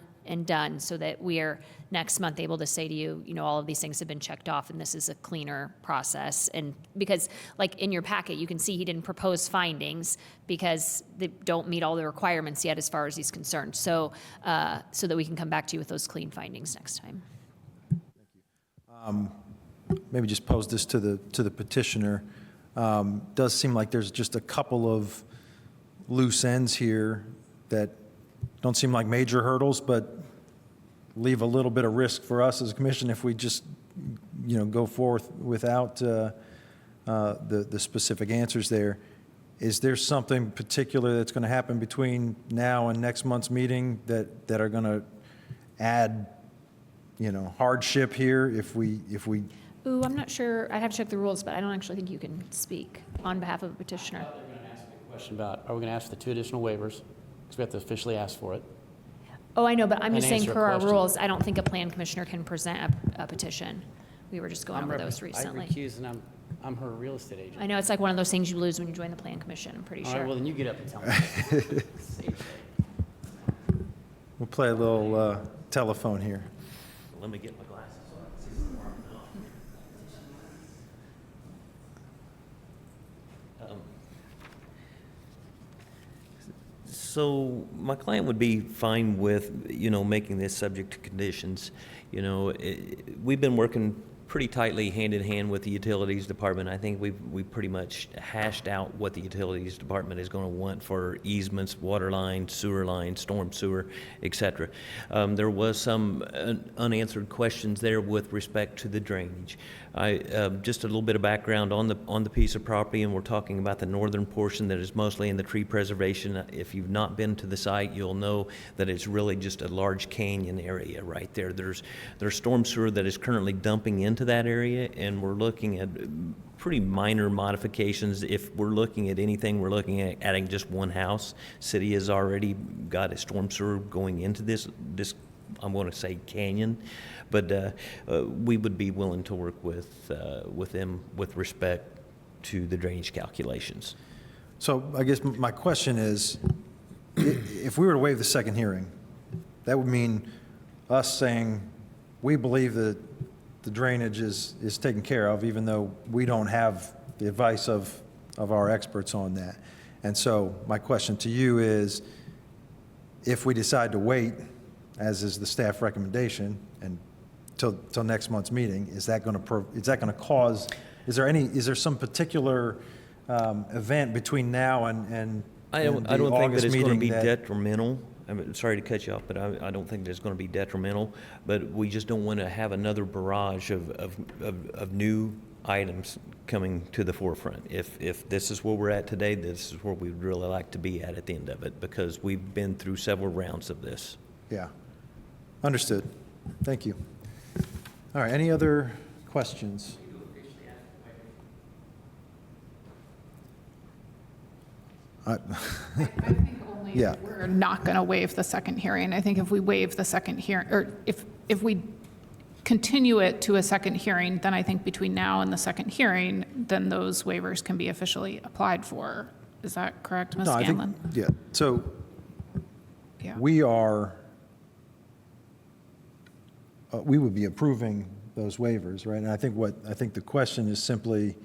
so that we are next month able to say to you, all of these things have been checked off and this is a cleaner process. And because, like, in your packet, you can see he didn't propose findings because they don't meet all the requirements yet as far as he's concerned. So that we can come back to you with those clean findings next time. Maybe just pose this to the petitioner. Does seem like there's just a couple of loose ends here that don't seem like major hurdles, but leave a little bit of risk for us as a commission if we just, go forth without the specific answers there. Is there something particular that's going to happen between now and next month's meeting that are going to add, hardship here if we? Ooh, I'm not sure. I'd have to check the rules, but I don't actually think you can speak on behalf of a petitioner. They're going to ask me a question about, are we going to ask for the 2 additional waivers? Because we have to officially ask for it. Oh, I know, but I'm And just saying answer a per our question. rules, I don't think a plan commissioner can present a petition. We were just going over those recently. I recuse, and I'm her real estate agent. I know, it's like one of those things you lose when you join the plan commission, I'm pretty All right, sure. well, then you get up and tell me. We'll play a little telephone here. Let me get my glasses so I can see the warm. So my client would be fine with, making this subject to conditions. We've been working pretty tightly hand in hand with the utilities department. I think we pretty much hashed out what the utilities department is going to want for easements, water lines, sewer lines, storm sewer, et cetera. There was some unanswered questions there with respect to the drainage. Just a little bit of background on the piece of property, and we're talking about the northern portion that is mostly in the tree preservation. If you've not been to the site, you'll know that it's really just a large canyon area right there. There's storm sewer that is currently dumping into that area, and we're looking at pretty minor modifications. If we're looking at anything, we're looking at adding just one house. City has already got a storm sewer going into this I'm going to say canyon, but we would be willing to work with them with respect to the drainage calculations. So I guess my question is, if we were to waive the second hearing, That would mean us saying, we believe that the drainage is taken care of, even though we don't have the advice of our experts on that. And so my question to you is, if we decide to wait, as is the staff recommendation, and till next month's meeting, is that going to cause, is there some particular event between now and I don't the think that August it's going to meeting be that- detrimental. I'm sorry to cut you off, but I don't think that it's going to be detrimental. But we just don't want to have another barrage of new items coming to the forefront. If this is where we're at today, this is where we'd really like to be at the end of it, because we've been through several rounds of this. Yeah, understood. Thank you. All right, any other questions? I think only Yeah. if we're not going to waive the second hearing. I think if we waive the second hearing, or if we continue it to a second hearing, then I think between now and the second hearing, then those waivers can be officially applied for. Is that correct, Ms. No, I think, Scanlon? yeah, so Yeah. we would be approving those waivers, right? And I think the question is simply,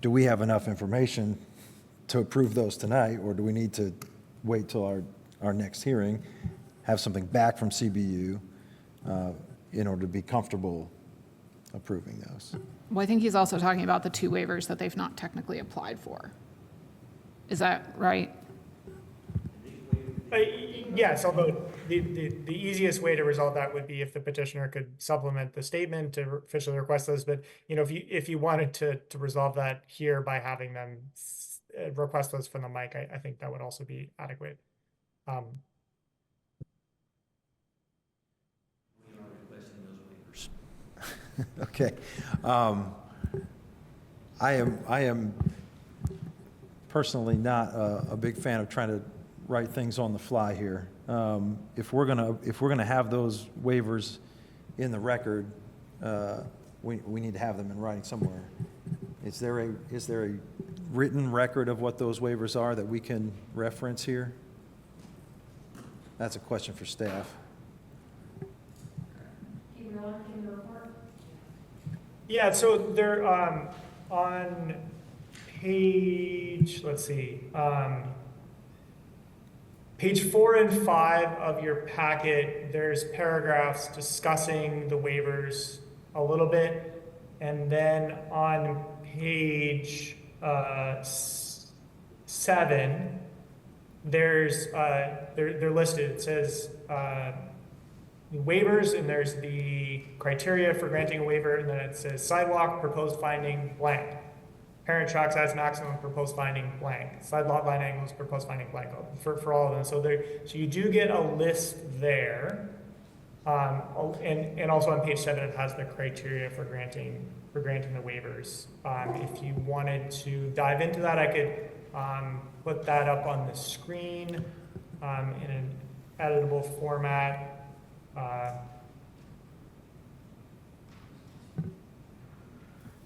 do we have enough information to approve those tonight, or do we need to wait till our next hearing, have something back from CBU in order to be comfortable approving those? Well, I think he's also talking about the two waivers that they've not technically applied for. Is that right? Yes, although the easiest way to resolve that would be if the petitioner could supplement the statement to officially request those. But, you know, if you wanted to resolve that here by having them request those from the mic, I think that would also be adequate. Okay. I am personally not a big fan of trying to write things on the fly here. If we're gonna have those waivers in the record, we need to have them in writing somewhere. Is there a written record of what those waivers are that we can reference here? That's a question for staff. Yeah, so they're on page, let's see, page 4 and 5 of your packet, there's paragraphs discussing the waivers a little bit. And then on page 7, there's they're listed. It says waivers, and there's the criteria for granting a waiver, and then it says sidewalk proposed finding blank, parent track size maximum proposed finding blank, side lot line angles proposed finding blank, for all of them. So you do get a list there, and also on page 7 it has the criteria for granting the waivers. If you wanted to dive into that, I could put that up on the screen in an editable format.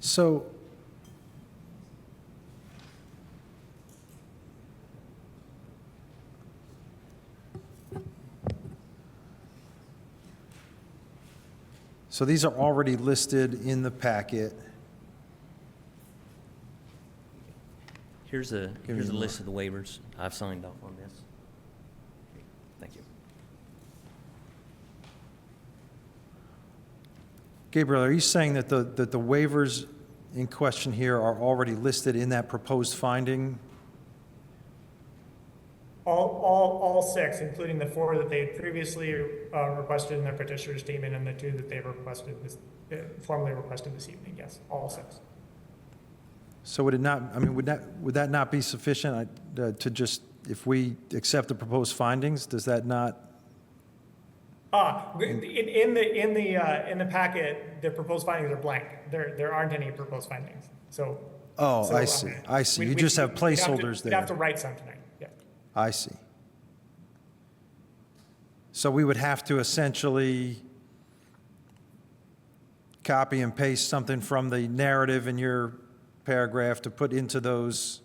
So these are already listed in the packet. Here's a me list of the waivers. I've signed off on this. Thank you. Gabriel, are you saying that the waivers in question here are already listed in that proposed finding? All 6, including the 4 that they previously requested in their petitioner statement, and the 2 that they've requested formally requested this evening. Yes, all 6. So would it not, I mean, would that not be sufficient to just, if we accept the proposed findings, does that not? In the packet, the proposed findings are blank. There aren't any proposed findings. So. Oh, I see. You just have placeholders there. We'd have to write some tonight. Yeah. I see. So we would have to essentially copy and paste something from the narrative in your paragraph to put into those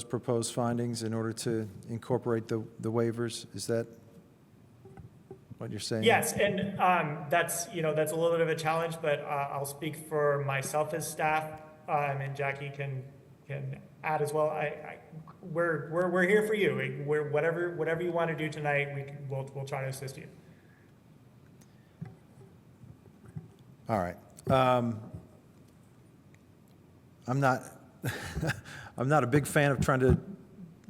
proposed findings in order to incorporate the waivers? Is that what you're saying? Yes, and that's, that's a little bit of a challenge, but I'll speak for myself as staff, and Jackie can add as well. We're here for you. We're whatever you want to do tonight, we'll try to assist you. All right. I'm not I'm not a big fan of trying to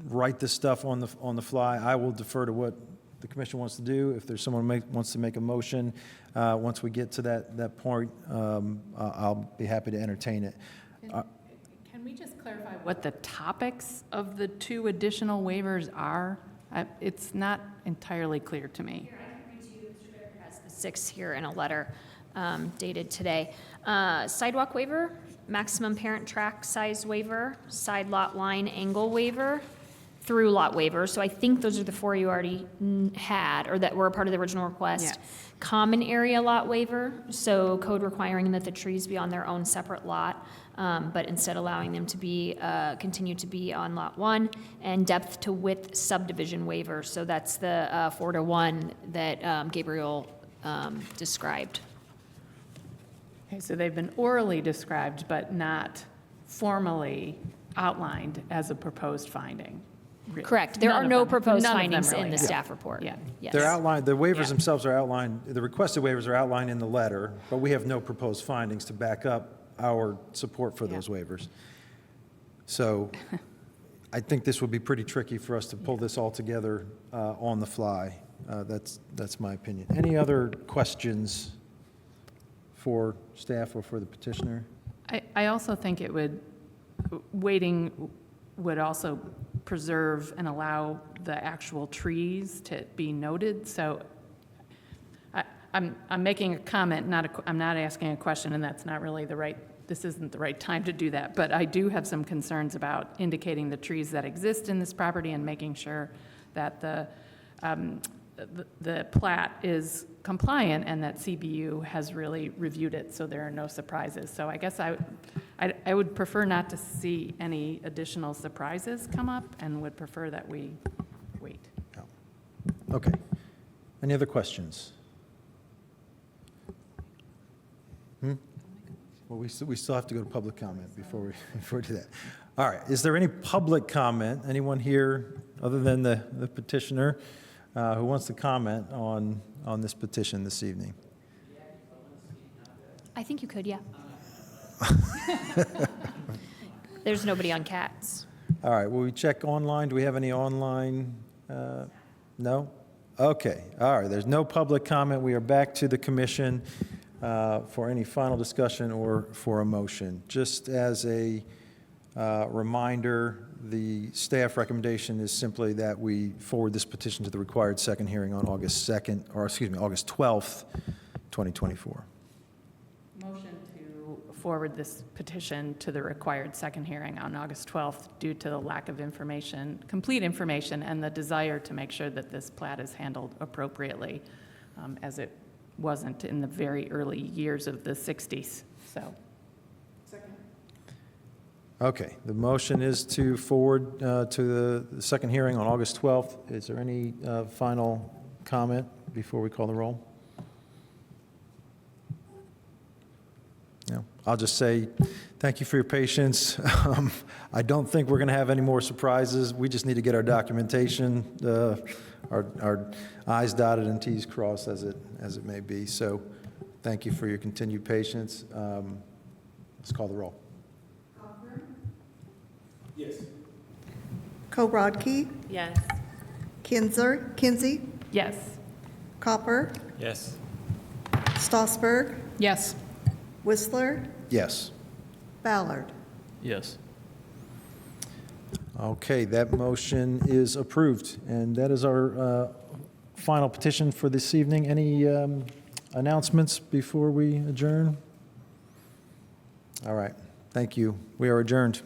write this stuff on the fly. I will defer to what the commission wants to do. If there's someone wants to make a motion, once we get to that point, I'll be happy to entertain it. Can we just clarify what the topics of the 2 additional waivers are? It's not entirely clear to me. Here, I can read to you, Mr. Baird has the 6 here in a letter dated today. Sidewalk waiver, maximum parent track size waiver, side lot line angle waiver, through lot waiver. So I think those are the 4 you already had, or that were a part of the original request. Yes. Common area lot waiver, so code requiring that the trees be on their own separate lot, but instead allowing them to be, continue to be on lot 1, and depth to width subdivision waiver. So that's the 4-to-1 that Gabriel described. Okay, so they've been orally described, but not formally outlined as a proposed finding. Really. Correct. There None are of no them- proposed none of them findings really in the have. staff report. Yeah. Yes. They're outlined, the waivers Yeah. themselves are outlined, the requested waivers are outlined in the letter, but we have no proposed findings to back up our support for those waivers. So I think this would be pretty tricky for us to pull this all together on the fly. That's my opinion. Any other questions for staff or for the petitioner? I also think it would, waiting would also preserve and allow the actual trees to be noted. So I'm making a comment, I'm not asking a question, and that's not really this isn't the right time to do that. But I do have some concerns about indicating the trees that exist in this property and making sure that the plat is compliant and that CBU has really reviewed it, so there are no surprises. So I guess I would prefer not to see any additional surprises come up and would prefer that we wait. Okay. Any other questions? Well, we still have to go to public comment before we do that. All right. Is there any public comment? Anyone here, other than the petitioner, who wants to comment on this petition this evening? I think you could, yeah. There's nobody on cats. All right. Will we check online? Do we have any online? No? Okay. All right. There's no public comment. We are back to the commission for any final discussion or for a motion. Just as a reminder, the staff recommendation is simply that we forward this petition to the required second hearing on August 12th, 2024. Motion to forward this petition to the required second hearing on August 12th due to the lack of information, complete information, and the desire to make sure that this plat is handled appropriately, as it wasn't in the very early years of the 60s. So. Okay, the motion is to forward to the second hearing on August 12th. Is there any final comment before we call the roll? No. I'll just say thank you for your patience. I don't think we're going to have any more surprises. We just need to get our documentation, our I's dotted and T's crossed as it may be. So thank you for your continued patience. Let's call the roll. Kobrodke, Yes. Kinsey, Yes. Copper, Yes. Stossberg, Yes. Whistler, Yes. Ballard. Yes. Okay, that motion is approved, and that is our final petition for this evening. Any announcements before we adjourn? All right, thank you. We are adjourned.